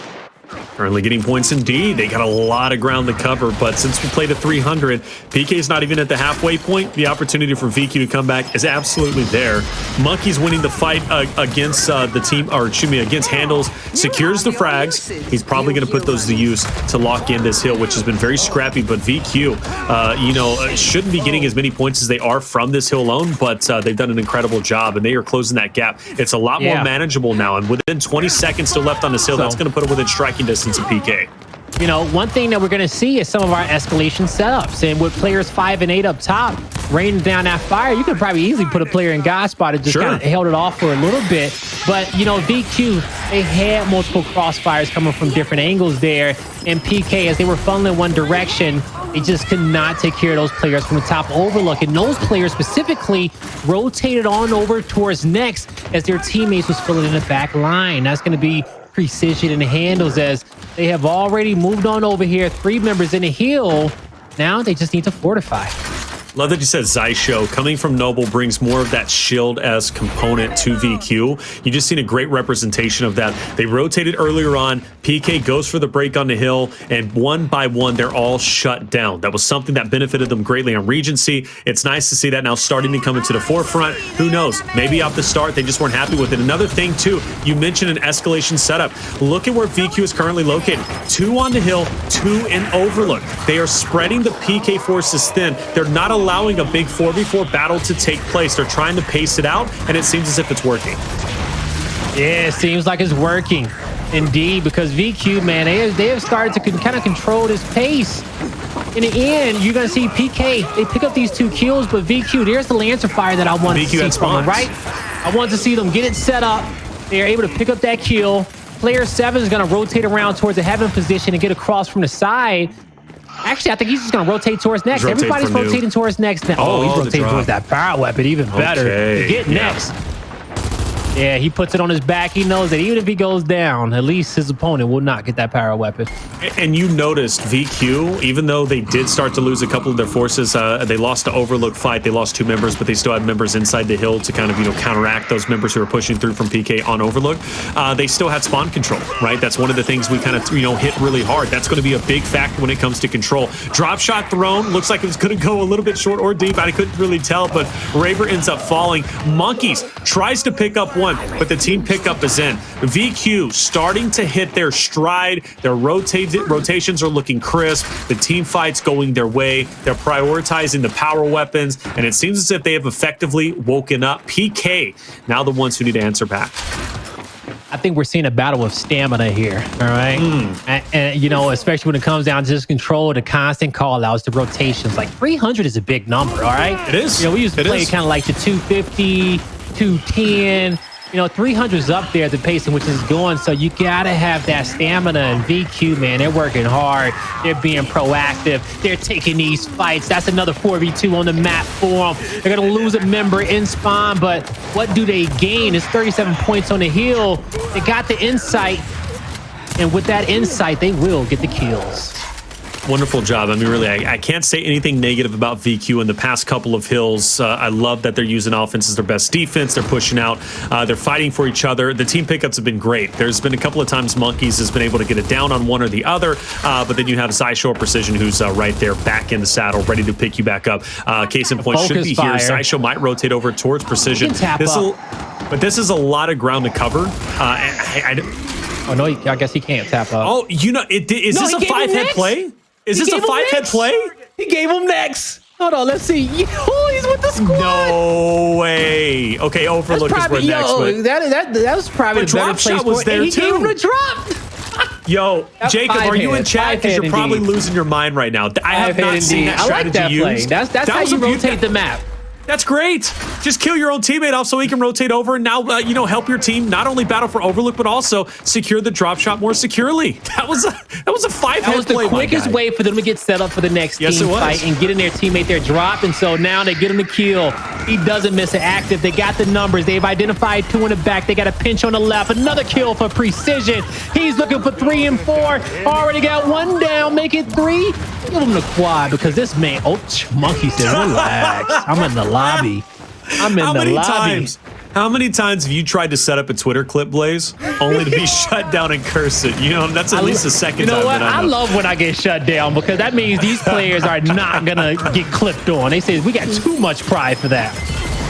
Currently getting points indeed. They got a lot of ground to cover, but since we played at 300, PK's not even at the halfway point. The opportunity for VQ to come back is absolutely there. Monkyz winning the fight against the team, or excuse me, against Hndles, secures the frags. He's probably going to put those to use to lock in this hill, which has been very scrappy, but VQ, you know, shouldn't be getting as many points as they are from this hill alone, but they've done an incredible job, and they are closing that gap. It's a lot more manageable now, and within 20 seconds still left on this hill, that's going to put it within striking distance of PK. You know, one thing that we're going to see is some of our escalation setups, and with players 5 and 8 up top, raining down that fire, you could probably easily put a player in God spot and just kind of held it off for a little bit. But, you know, VQ, they had multiple crossfires coming from different angles there, and PK, as they were funneling one direction, they just could not take care of those players from the top overlook. And those players specifically rotated on over towards next as their teammates was filling in the back line. That's going to be Precision and Hndles as they have already moved on over here. 3 members in the hill. Now they just need to fortify. Love that you said Xysho. Coming from Noble brings more of that shield-esque component to VQ. You just seen a great representation of that. They rotated earlier on. PK goes for the break on the hill, and one by one, they're all shut down. That was something that benefited them greatly on Regency. It's nice to see that now starting to come into the forefront. Who knows? Maybe off the start, they just weren't happy with it. Another thing, too, you mentioned an escalation setup. Look at where VQ is currently located. 2 on the hill, 2 in Overlook. They are spreading the PK forces thin. They're not allowing a big 4v4 battle to take place. They're trying to pace it out, and it seems as if it's working. Yeah, it seems like it's working. Indeed, because VQ, man, they have started to kind of control this pace. In the end, you're going to see PK, they pick up these 2 kills, but VQ, there's the Lancer fire that I wanted to see from them, right? I want to see them get it set up. They are able to pick up that kill. Player 7 is going to rotate around towards the heaven position and get across from the side. Actually, I think he's just going to rotate towards next. Everybody's rotating towards next now. Oh, he's rotating towards that power weapon. Even better. To get next. Yeah, he puts it on his back. He knows that even if he goes down, at least his opponent will not get that power weapon. And you noticed VQ, even though they did start to lose a couple of their forces, they lost the Overlook fight. They lost 2 members, but they still had members inside the hill to kind of, you know, counteract those members who were pushing through from PK on Overlook. They still had spawn control, right? That's one of the things we kind of, you know, hit really hard. That's going to be a big factor when it comes to control. Drop shot thrown. Looks like it was going to go a little bit short or deep. I couldn't really tell, but Raver ends up falling. Monkyz tries to pick up one, but the team pickup is in. VQ starting to hit their stride. Their rotations are looking crisp. The team fight's going their way. They're prioritizing the power weapons, and it seems as if they have effectively woken up. PK, now the ones who need to answer back. I think we're seeing a battle of stamina here, all right? And you know, especially when it comes down to just control, the constant call-outs, the rotations. Like 300 is a big number, all right? It is. You know, we used to play kind of like the 250, 210. You know, 300's up there, the pace in which it's going, so you gotta have that stamina. And VQ, man, they're working hard. They're being proactive. They're taking these fights. That's another 4v2 on the map for them. They're gonna lose a member in spawn, but what do they gain? It's 37 points on the hill. They got the insight, and with that insight, they will get the kills. Wonderful job. I mean, really, I can't say anything negative about VQ in the past couple of hills. I love that they're using offense as their best defense. They're pushing out. They're fighting for each other. The team pickups have been great. There's been a couple of times Monkyz has been able to get it down on one or the other, but then you have Xysho or Precision who's right there back in the saddle, ready to pick you back up. Case in point should be here. Xysho might rotate over towards Precision. But this is a lot of ground to cover. Oh, no, I guess he can't tap up. Oh, you know, is this a 5-head play? Is this a 5-head play? He gave him next. Hold on, let's see. Oh, he's with the squad. No way. Okay, Overlook is where next. But that was probably the drop shot was there he too. Gave him the drop. Yo, Jacob, are you in chat? Because you're probably losing your mind right now. I have not seen that strategy used. That's how you rotate the map. That's great. Just kill your own teammate off so he can rotate over and now, help your team not only battle for Overlook, but also secure the drop shot more securely. That was a 5-hit That was the play, quickest way for them to get set up for the next team fight and get in their teammate their drop. And so now they get him the kill. He doesn't miss it active. They got the numbers. They've identified 2 in the back. They got a pinch on the left. Another kill for Precision. He's looking for 3 and 4. Already got 1 down. Make it 3. Give him the quad because this man, Monkyz said, relax. I'm in the lobby. I'm in the lobby. How many times have you tried to set up a Twitter clip, Blaze, only to be shut down and curse it? That's at least the second time. You know what? I love when I get shut down because that means these players are not going to get clipped on. They say we got too much pride for that.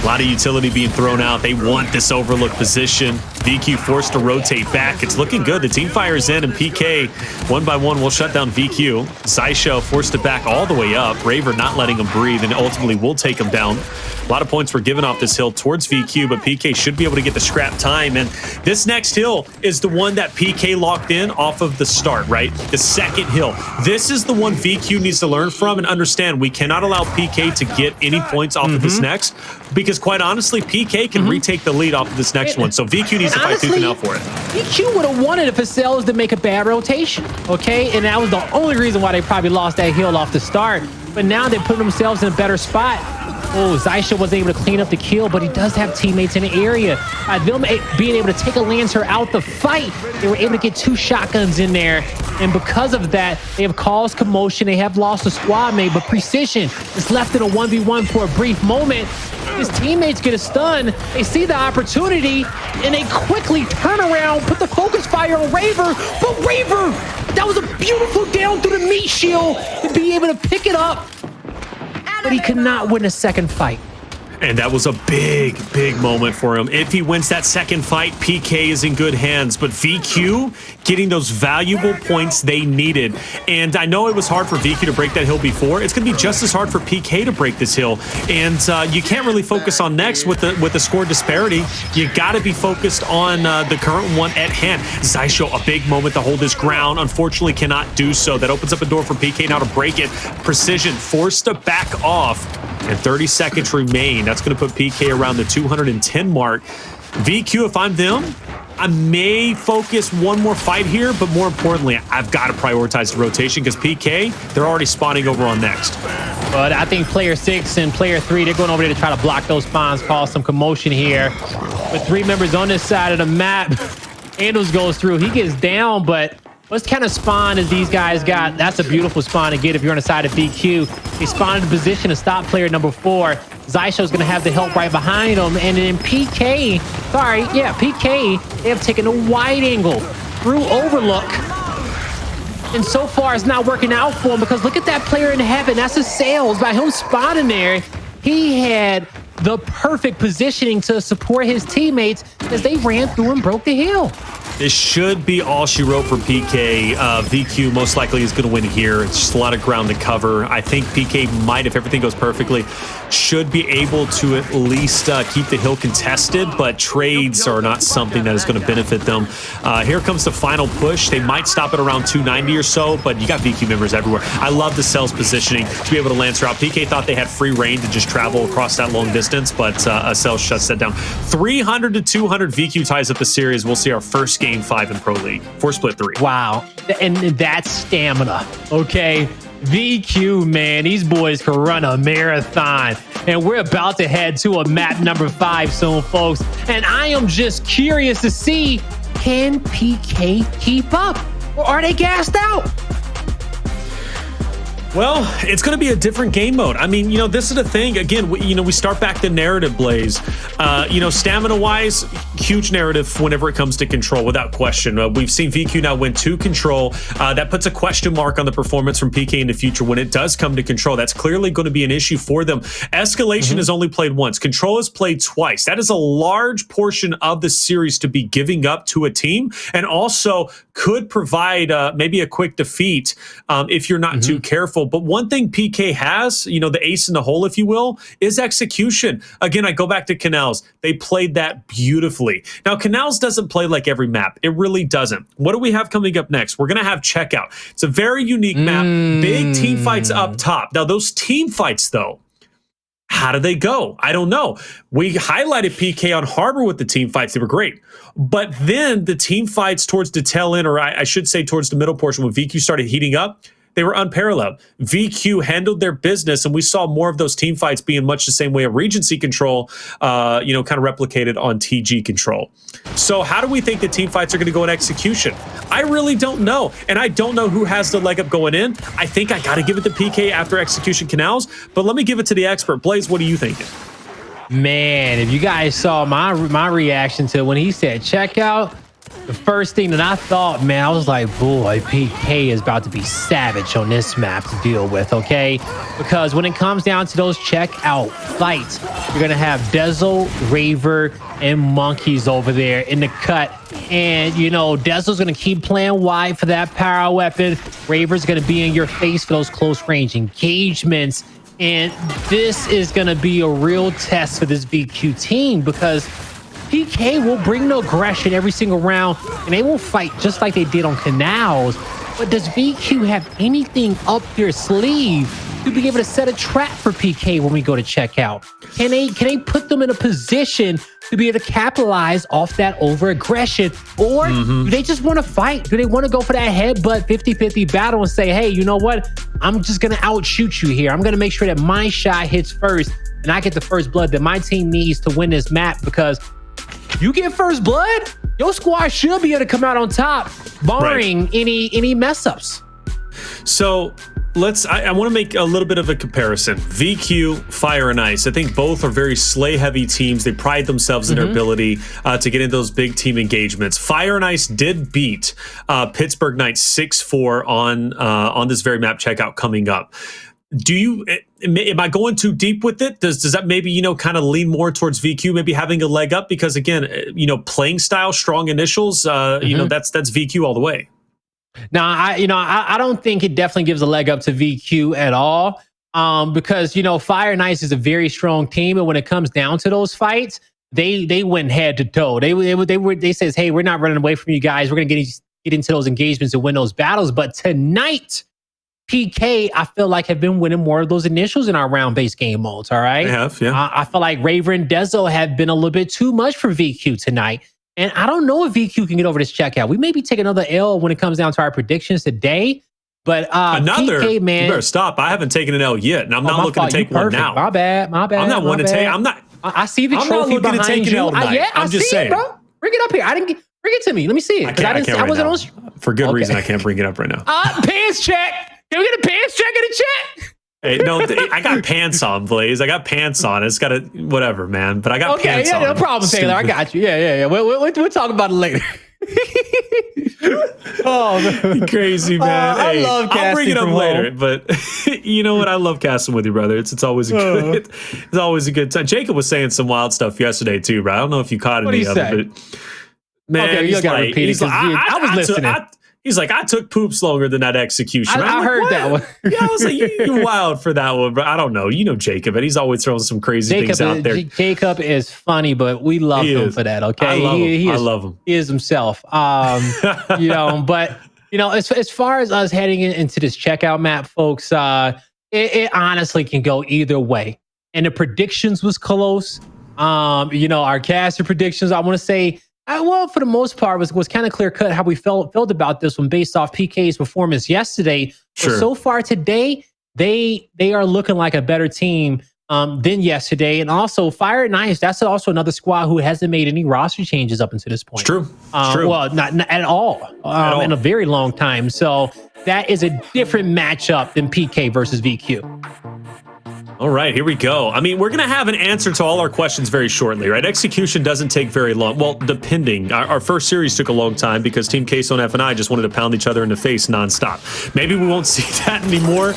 A lot of utility being thrown out. They want this overlook position. VQ forced to rotate back. It's looking good. The team fires in, and PK, 1 by 1, will shut down VQ. Xysho forced to back all the way up. Raver not letting him breathe, and ultimately will take him down. A lot of points were given off this hill towards VQ, but PK should be able to get the scrap time. And this next hill is the one that PK locked in off of the start, right? The second hill. This is the one VQ needs to learn from and understand. We cannot allow PK to get any points off of this next, because quite honestly, PK can retake the lead off of this next one. So VQ needs to fight tooth and nail for it. VQ would have wanted if Acells to make a bad rotation, okay? And that was the only reason why they probably lost that hill off the start. But now they put themselves in a better spot. Oh, Xysho wasn't able to clean up the kill, but he does have teammates in the area. Them being able to take a Lancer out the fight, they were able to get 2 shotguns in there. And because of that, they have caused commotion. They have lost a squad mate, but Precision is left in a 1v1 for a brief moment. His teammates get a stun. They see the opportunity, and they quickly turn around, put the focus fire on Raver. But Raver, that was a beautiful down through the meat shield to be able to pick it up. But he could not win a second fight. And that was a big, big moment for him. If he wins that second fight, PK is in good hands. But VQ getting those valuable points they needed. And I know it was hard for VQ to break that hill before. It's going to be just as hard for PK to break this hill. And you can't really focus on next with the score disparity. You got to be focused on the current one at hand. Xysho, a big moment to hold his ground. Unfortunately, cannot do so. That opens up a door for PK now to break it. Precision forced to back off. And 30 seconds remain. That's going to put PK around the 210 mark. VQ, if I'm them, I may focus one more fight here, but more importantly, I've got to prioritize the rotation because PK, they're already spawning over on next. But I think player 6 and player 3, they're going over there to try to block those spawns, cause some commotion here. With 3 members on this side of the map, Hndles goes through. He gets down, but what kind of spawn has these guys got? That's a beautiful spawn to get if you're on the side of VQ. They spawned in position to stop player number 4. Xysho's going to have the help right behind him. And then PK, PK, they have taken a wide angle through Overlook. And so far, it's not working out for him because look at that player in heaven. That's Acells. By him spawning there, he had the perfect positioning to support his teammates as they ran through and broke the hill. This should be all she wrote for PK. VQ most likely is going to win here. It's just a lot of ground to cover. I think PK might, if everything goes perfectly, should be able to at least keep the hill contested, but trades are not something that is going to benefit them. Here comes the final push. They might stop at around 290 or so, but you got VQ members everywhere. I love the Acells positioning to be able to Lancer out. PK thought they had free reign to just travel across that long distance, but Acells shuts that down. 300 to 200 VQ ties up the series. We'll see our first game 5 in Pro League for Split 3. Wow. And that's stamina. Okay. VQ, man, these boys can run a marathon. And we're about to head to a map number 5 soon, folks. And I am just curious to see, can PK keep up? Or are they gassed out? Well, it's going to be a different game mode. I mean, this is the thing. Again, we start back the narrative, Blaze. Stamina-wise, huge narrative whenever it comes to control, without question. We've seen VQ now win 2 control. That puts a question mark on the performance from PK in the future when it does come to control. That's clearly going to be an issue for them. Escalation has only played once. Control has played twice. That is a large portion of the series to be giving up to a team, and also could provide maybe a quick defeat if you're not too careful. But one thing PK has, the ace in the hole, if you will, is execution. Again, I go back to Canals. They played that beautifully. Now, Canals doesn't play like every map. It really doesn't. What do we have coming up next? We're going to have Checkout. It's a very unique map. Big team fights up top. Now, those team fights, though, How do they go? I don't know. We highlighted PK on Harbor with the team fights. They were great. But then the team fights towards the tail end, or I should say towards the middle portion, when VQ started heating up, they were unparalleled. VQ handled their business, and we saw more of those team fights being much the same way of Regency control, kind of replicated on TG control. So how do we think the team fights are going to go in execution? I really don't know, and I don't know who has the leg up going in. I think I got to give it to PK after execution Canals, but let me give it to the expert. Blaze, what are you thinking? Man, if you guys saw my reaction to when he said checkout, the first thing that I thought, man, I was like, boy, PK is about to be savage on this map to deal with, okay? Because when it comes down to those checkout fights, you're going to have Dezo, Raver, and Monkyz over there in the cut. And, you know, Dezo's going to keep playing wide for that power weapon. Raver's going to be in your face for those close range engagements. And this is going to be a real test for this VQ team because PK will bring the aggression every single round, and they will fight just like they did on Canals. But does VQ have anything up their sleeve to be able to set a trap for PK when we go to checkout? Can they put them in a position to be able to capitalize off that over-aggression? Or do they just want to fight? Do they want to go for that headbutt 50-50 battle and say, hey, you know what? I'm just going to outshoot you here. I'm going to make sure that my shot hits first and I get the first blood that my team needs to win this map, because you get first blood, your squad should be able to come out on top, barring any mess ups. So I want to make a little bit of a comparison. VQ, Fire and Ice. I think both are very slay heavy teams. They pride themselves in their ability to get into those big team engagements. Fire and Ice did beat Pittsburgh Knights 6-4 on this very map checkout coming up. Am I going too deep with it? Does that maybe, you know, kind of lean more towards VQ maybe having a leg up? Because again, you know, playing style, strong initials, you know, that's VQ all the way. Now, I don't think it definitely gives a leg up to VQ at all, because, you know, Fire and Ice is a very strong team, and when it comes down to those fights, they went head to toe. They says, hey, we're not running away from you guys. We're gonna get into those engagements and win those battles. But tonight, PK, I feel like, have been winning more of those initials in our round-based game modes, all right? They have, yeah. I feel like Raver and Dezo have been a little bit too much for VQ tonight. And I don't know if VQ can get over this checkout. We may be taking another L when it comes down to our predictions today. But PK, man, you better stop. I haven't taken an L yet, and I'm not looking to take one now. My bad. I'm not one to take. I see the trophy behind you. I'm just saying, bro. Bring it up here. Bring it to me. Let me see it. I wasn't on. For good reason, I can't bring it up right now. Pants check. Can we get a pants check in the chat? Hey, no, I got pants on, Blaze. I got pants on. It's got to whatever, man. But I got pants on. Okay, no problem, Taylor. I got you. Yeah. We'll talk about it later. Oh, man. Crazy, man. Hey, I love casting. I'll bring it up later, but you know what? I love casting with you, brother. It's always it's always a good time. Jacob was saying some wild stuff yesterday too, bro. I don't know if you caught any of it, but man, okay, you gotta repeat it. I was listening. He's like, I took poops longer than that execution. I heard that one. Yeah, I was like, you're wild for that one, but I don't know. You know Jacob, and he's always throwing some crazy things out there. Jacob is funny, but we love him for that. Okay, I love him. He is himself. You know, but you know, as far as us heading into this checkout map, folks, it honestly can go either way. And the predictions was close. You know, our caster predictions, I want to say, well, for the most part, was kind of clear cut how we felt about this one based off PK's performance yesterday. Sure. But so far today, they are looking like a better team than yesterday. And also, Fire and Ice, that's also another squad who hasn't made any roster changes up until this point. It's true. It's true. Well, not at all, in a very long time. So that is a different matchup than PK versus VQ. All right, here we go. I mean, we're going to have an answer to all our questions very shortly, right? Execution doesn't take very long. Well, depending. Our first series took a long time because Team Queso and FNI just wanted to pound each other in the face nonstop. Maybe we won't see that anymore,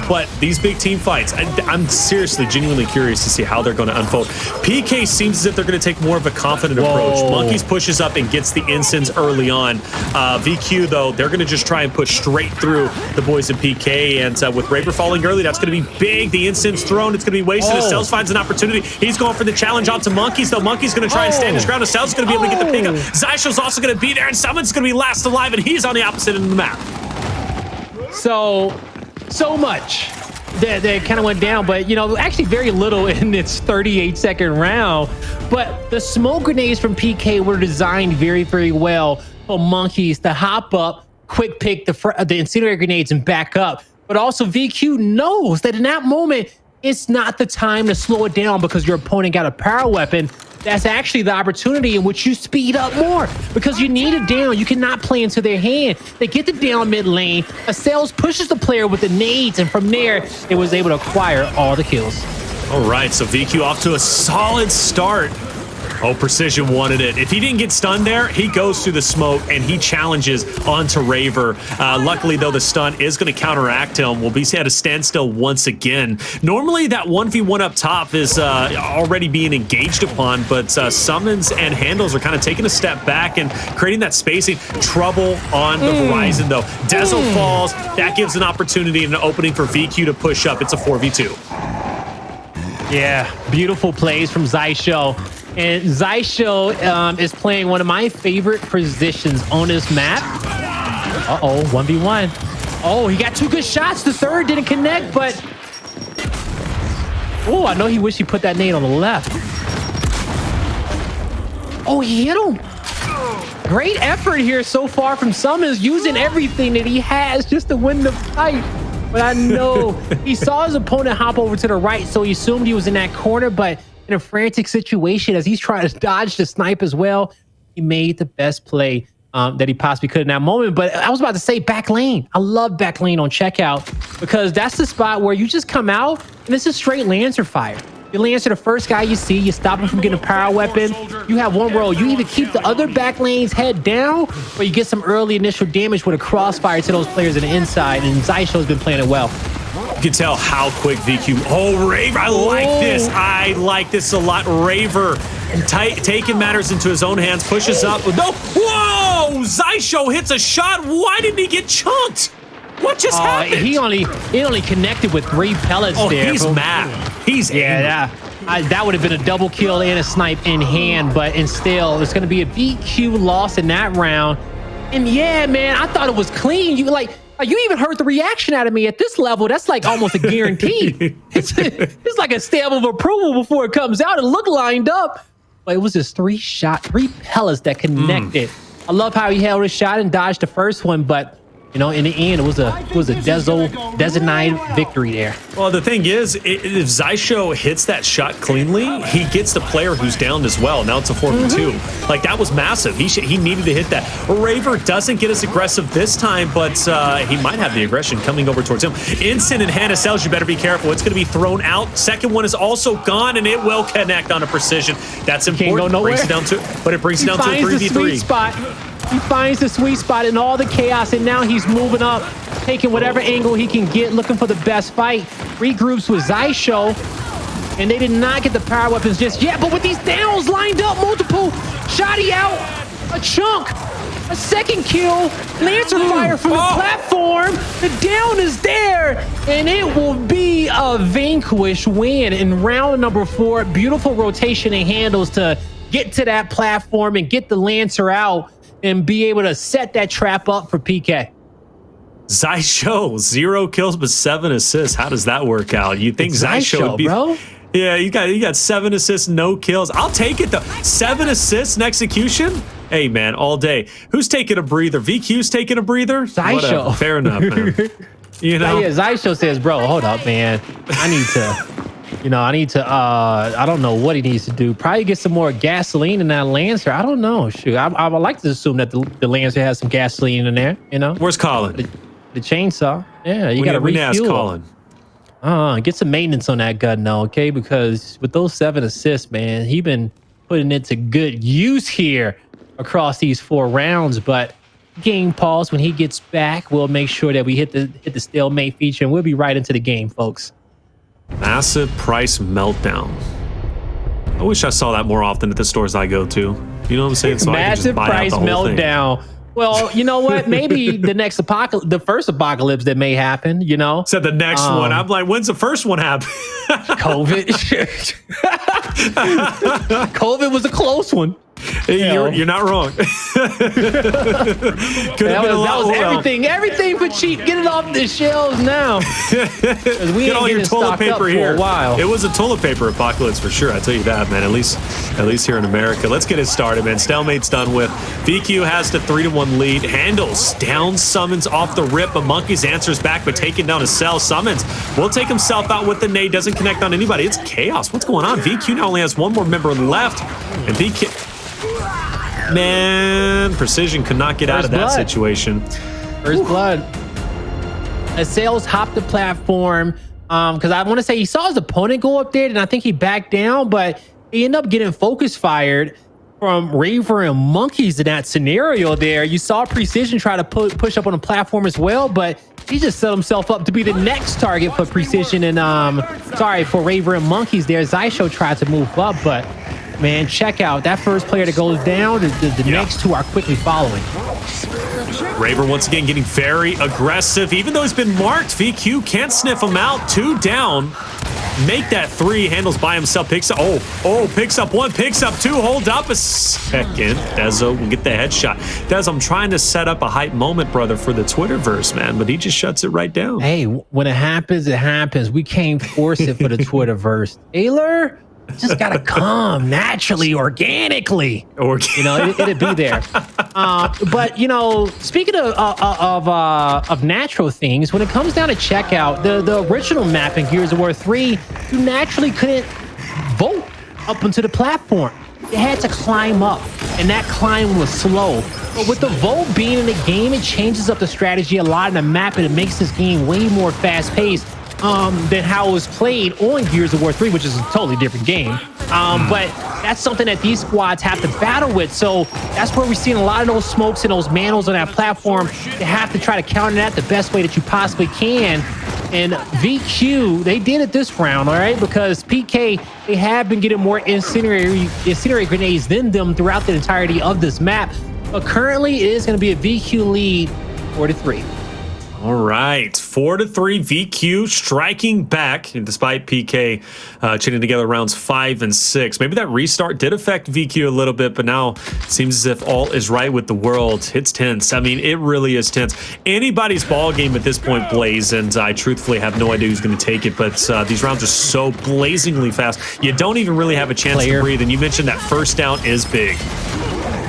but these big team fights, I'm seriously, genuinely curious to see how they're going to unfold. PK seems as if they're going to take more of a confident approach. Monkyz pushes up and gets the instants early on. VQ, though, they're going to just try and push straight through the boys in PK, and with Raver falling early, that's going to be big. The instants thrown, it's going to be wasted. Acells finds an opportunity. He's going for the challenge onto Monkyz, though. Monkyz going to try and stand his ground. Acells is going to be able to get the pick up. Xysho's also going to be there, and Sumuns going to be last alive, and he's on the opposite end of the map. So much that kind of went down, but you know, actually very little in its 38-second round. But the smoke grenades from PK were designed very, very well for Monkyz to hop up, quick pick the incendiary grenades and back up. But also VQ knows that in that moment, it's not the time to slow it down because your opponent got a power weapon. That's actually the opportunity in which you speed up more because you need it down. You cannot play into their hand. They get the down mid lane. Acells pushes the player with the nades, and from there, it was able to acquire all the kills. All right, so VQ off to a solid start. Oh, Precision wanted it. If he didn't get stunned there, he goes through the smoke and he challenges onto Raver. Luckily, though, the stun is going to counteract him. We'll be at a standstill once again. Normally, that 1v1 up top is already being engaged upon, but Sumuns and Hndles are kind of taking a step back and creating that spacing. Trouble on the horizon, though. Dezo falls. That gives an opportunity and an opening for VQ to push up. It's a 4v2. Yeah, beautiful plays from Xysho. And Xysho is playing one of my favorite positions on this map. Uh-oh, 1v1. Oh, he got 2 good shots. The third didn't connect, but... Oh, I know he wished he put that nade on the left. Oh, he hit him. Great effort here so far from Sumuns, using everything that he has just to win the fight. But I know he saw his opponent hop over to the right, so he assumed he was in that corner, but in a frantic situation as he's trying to dodge the snipe as well, he made the best play that he possibly could in that moment. But I was about to say back lane. I love back lane on checkout because that's the spot where you just come out and it's a straight Lancer fire. You Lancer the first guy you see, you stop him from getting a power weapon. You have one roll. You either keep the other back lane's head down or you get some early initial damage with a crossfire to those players on the inside, and Xysho's been playing it well. You can tell how quick VQ. Oh, Raver, I like this. I like this a lot. Raver taking matters into his own hands, pushes up. No, whoa! Xysho hits a shot. Why didn't he get chunked? What just happened? He only connected with 3 pellets there. He's mad. He's angry. That would have been a double kill and a snipe in hand, but instead it's going to be a VQ loss in that round. And yeah, man, I thought it was clean. You even heard the reaction out of me at this level. That's like almost a guarantee. It's like a stamp of approval before it comes out. It looked lined up, but it was just 3 pellets that connected. I love how he held his shot and dodged the first one, but you know, in the end, it was a Dezonide victory there. Well, the thing is, if Xysho hits that shot cleanly, he gets the player who's downed as well. Now it's a 4v2. Like, that was massive. He needed to hit that. Raver doesn't get as aggressive this time, but he might have the aggression coming over towards him. Instant and Acells, you better be careful. It's going to be thrown out. Second one is also gone, and it will connect on a precision. That's important. Brings it down to, but it brings it down to a 3v3. He finds the sweet spot in all the chaos, and now he's moving up, taking whatever angle he can get, looking for the best fight. Regroups with Xysho, and they did not get the power weapons just yet, but with these downs lined up, multiple, Shoddy out, a chunk, a second kill, Lancer fire from the platform, the down is there, and it will be a Vanquish win in round number 4. Beautiful rotation and Hndles to get to that platform and get the Lancer out and be able to set that trap up for PK. Xysho, 0 kills but 7 assists. How does that work out? You think Xysho would be, bro? Yeah, you got 7 assists, no kills. I'll take it though. 7 assists and execution. Hey man, all day. Who's taking a breather? VQ's taking a breather. Xysho. Fair enough, man. You know. Yeah, Xysho says, "Bro, hold up, man. I need to." I don't know what he needs to do. Probably get some more gasoline in that Lancer. I don't know. Shoot, I would like to assume that the Lancer has some gasoline in there, you know? Where's Colin? The chainsaw. Yeah, you got to refuel. Colin. Get some maintenance on that gun now, okay? Because with those 7 assists, man, he been putting it to good use here across these 4 rounds. But game pause when he gets back. We'll make sure that we hit the stalemate feature, and we'll be right into the game, folks. Massive price meltdown. I wish I saw that more often at the stores I go to. You know what I'm saying? So massive price meltdown. Well, you know what? Maybe the next the first apocalypse that may happen, you know? Said the next one. I'm like, when's the first one happen? COVID. COVID was a close one. You're not wrong. that was everything for cheap. Get it off the shelves now. We Get all your toilet paper here. For a while. It was a toilet paper apocalypse for sure. I tell you that, man. At least here in America. Let's get it started, man. Stalemate's done with. VQ has the 3-1 lead. Hndles down Sumuns off the rip, but Monkyz answers back, but taking down Acells. Sumuns will take himself out with the nade. Doesn't connect on anybody. It's chaos. What's going on? VQ now only has one more member left, and VQ. Man, Precision could not get out of that situation. First blood. Acells hopped the platform because I want to say he saw his opponent go up there, and I think he backed down, but he ended up getting focus fired from Raver and Monkyz in that scenario there. You saw Precision try to push up on the platform as well, but he just set himself up to be the next target for Precision and for Raver and Monkyz there. Xysho tried to move up, but man, check out that first player that goes down. The next two are quickly following. Raver once again getting very aggressive. Even though he's been marked, VQ can't sniff him out. 2 down. Make that 3. Hndles by himself. Picks up. Picks up 1. Picks up 2. Hold up a second. Dezo will get the headshot. Dez, I'm trying to set up a hype moment, brother, for the Twitterverse, man, but he just shuts it right down. Hey, when it happens, it happens. We can't force it for the Twitterverse. Taylor just gotta come naturally, organically. You know, it'd be there. But you know, speaking of natural things, when it comes down to checkout, the original map in Gears of War 3, you naturally couldn't vote up onto the platform. You had to climb up, and that climb was slow. But with the vote being in the game, it changes up the strategy a lot in the map, and it makes this game way more fast-paced than how it was played on Gears of War 3, which is a totally different game. But that's something that these squads have to battle with. So that's where we're seeing a lot of those smokes and those manuals on that platform. You have to try to counter that the best way that you possibly can. And VQ, they did it this round, all right? Because PK, they have been getting more incendiary grenades than them throughout the entirety of this map. But currently, it is going to be a VQ lead, 4-3. All right, 4-3 VQ striking back, and despite PK chitting together rounds 5 and 6. Maybe that restart did affect VQ a little bit, but now it seems as if all is right with the world. It's tense. I mean, it really is tense. Anybody's ball game at this point, Blaze, and I truthfully have no idea who's going to take it, but these rounds are so blazingly fast. You don't even really have a chance to breathe, and you mentioned that first down is big.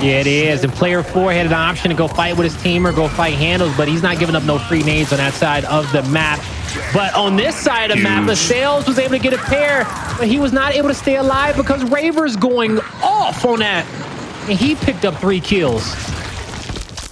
Yeah, it is. And player 4 had an option to go fight with his team or go fight Hndles, but he's not giving up no free nades on that side of the map. But on this side of the map, Acells was able to get a pair, but he was not able to stay alive because Raver's going off on that. And he picked up 3 kills.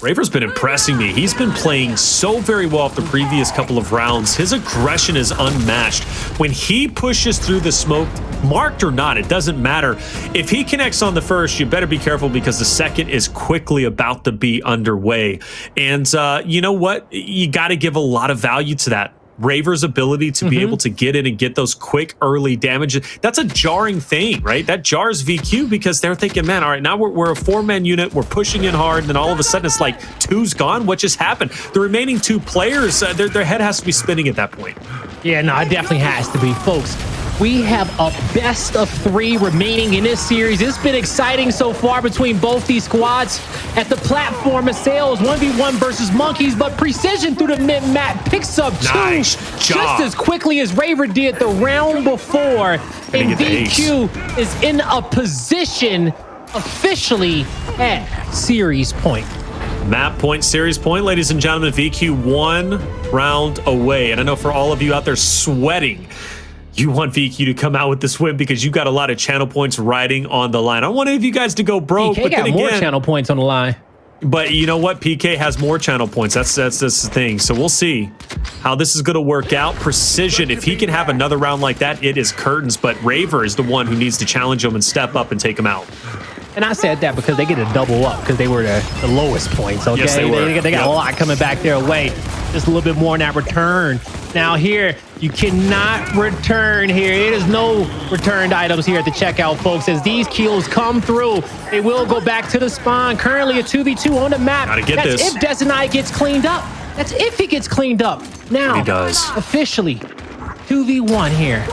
Raver's been impressing me. He's been playing so very well off the previous couple of rounds. His aggression is unmatched. When he pushes through the smoke, marked or not, it doesn't matter. If he connects on the first, you better be careful because the second is quickly about to be underway. And you know what? You got to give a lot of value to that. Raver's ability to be able to get in and get those quick early damages. That's a jarring thing, right? That jars VQ because they're thinking, man, all right, now we're a 4-man unit. We're pushing in hard. And then all of a sudden it's like 2's gone. What just happened? The remaining 2 players, their head has to be spinning at that point. Yeah, no, it definitely has to be. Folks, we have a best of 3 remaining in this series. It's been exciting so far between both these squads. At the platform, Acells 1v1 versus Monkyz, but Precision through the mid-map picks up 2 just as quickly as Raver did the round before. And VQ is in a position officially at series point. Map point, series point, ladies and gentlemen. VQ 1 round away. And I know for all of you out there sweating, you want VQ to come out with this win because you got a lot of channel points riding on the line. I want any of you guys to go broke. PK got more channel points on the line. But you know what? PK has more channel points. That's the thing. So we'll see how this is going to work out. Precision, if he can have another round like that, it is curtains. But Raver is the one who needs to challenge him and step up and take him out. And I said that because they get a double up because they were the lowest points. Okay, yes, they got a lot coming back their way. Just a little bit more in that return. Now here, you cannot return here. It is no returned items here at the checkout, folks. As these kills come through, they will go back to the spawn. Currently a 2v2 on the map. Gotta get this. If Dezonide gets cleaned up. That's if he gets cleaned up. Now, he does. Officially, 2v1 here.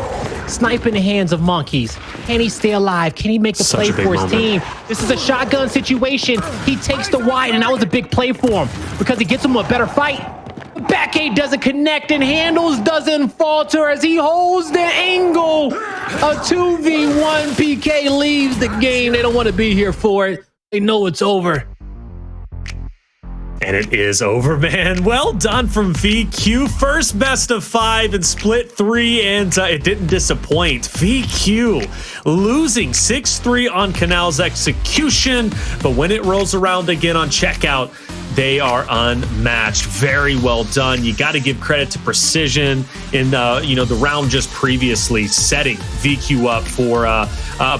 Snipe in the hands of Monkyz. Can he stay alive? Can he make the play for his team? This is a shotgun situation. He takes the wide, and that was a big play for him because it gets him a better fight. The back eight doesn't connect, and Hndles doesn't falter as he holds the angle. A 2v1. PK leaves the game. They don't want to be here for it. They know it's over. And it is over, man. Well done from VQ. First best of 5 in split 3, and it didn't disappoint. VQ losing 6-3 on Canals Execution, but when it rolls around again on checkout, they are unmatched. Very well done. You got to give credit to Precision in the round just previously, setting VQ up for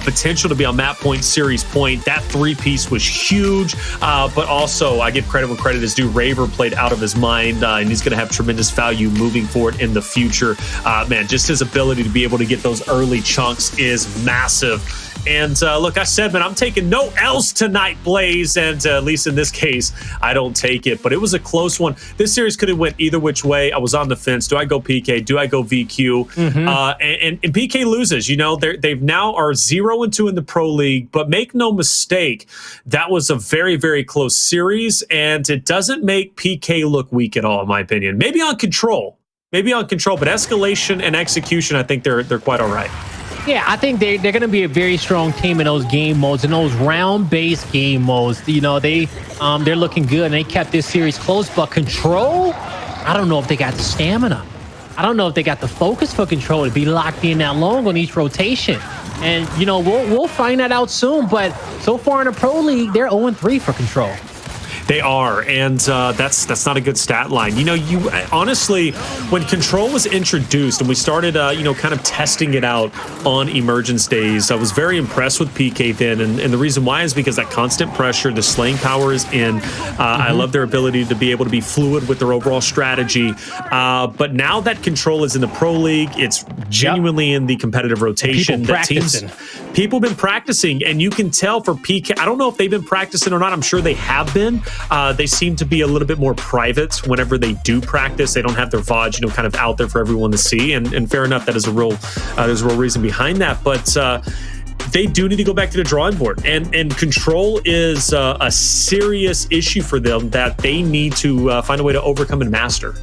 potential to be on map point, series point. That 3-piece was huge, but also I give credit when credit is due. Raver played out of his mind, and he's going to have tremendous value moving forward in the future. Man, just his ability to be able to get those early chunks is massive. And look, I said, man, I'm taking no L's tonight, Blaze. And at least in this case, I don't take it. But it was a close one. This series could have went either which way. I was on the fence. Do I go PK? Do I go VQ? And PK loses. You know, they've now are 0-2 in the Pro League. But make no mistake, that was a very, very close series. And it doesn't make PK look weak at all, in my opinion. Maybe on control. But Escalation and Execution, I think they're quite all right. Yeah, I think they're going to be a very strong team in those game modes, in those round-based game modes. You know, they're looking good, and they kept this series close. But Control, I don't know if they got the stamina. I don't know if they got the focus for Control to be locked in that long on each rotation. And, you know, we'll find that out soon. But so far in the Pro League, they're 0-3 for Control. They are, and that's not a good stat line. You know, you honestly, when Control was introduced and we started, kind of testing it out on Emergence days, I was very impressed with PK then, and the reason why is because that constant pressure, the slaying power is in. I love their ability to be able to be fluid with their overall strategy. But now that Control is in the Pro League, it's genuinely in the competitive rotation. People have been practicing, and you can tell for PK. I don't know if they've been practicing or not. I'm sure they have been. They seem to be a little bit more private whenever they do practice. They don't have their VOD, kind of out there for everyone to see. And fair enough, that is there's a real reason behind that. But they do need to go back to the drawing board. And Control is a serious issue for them that they need to find a way to overcome and master.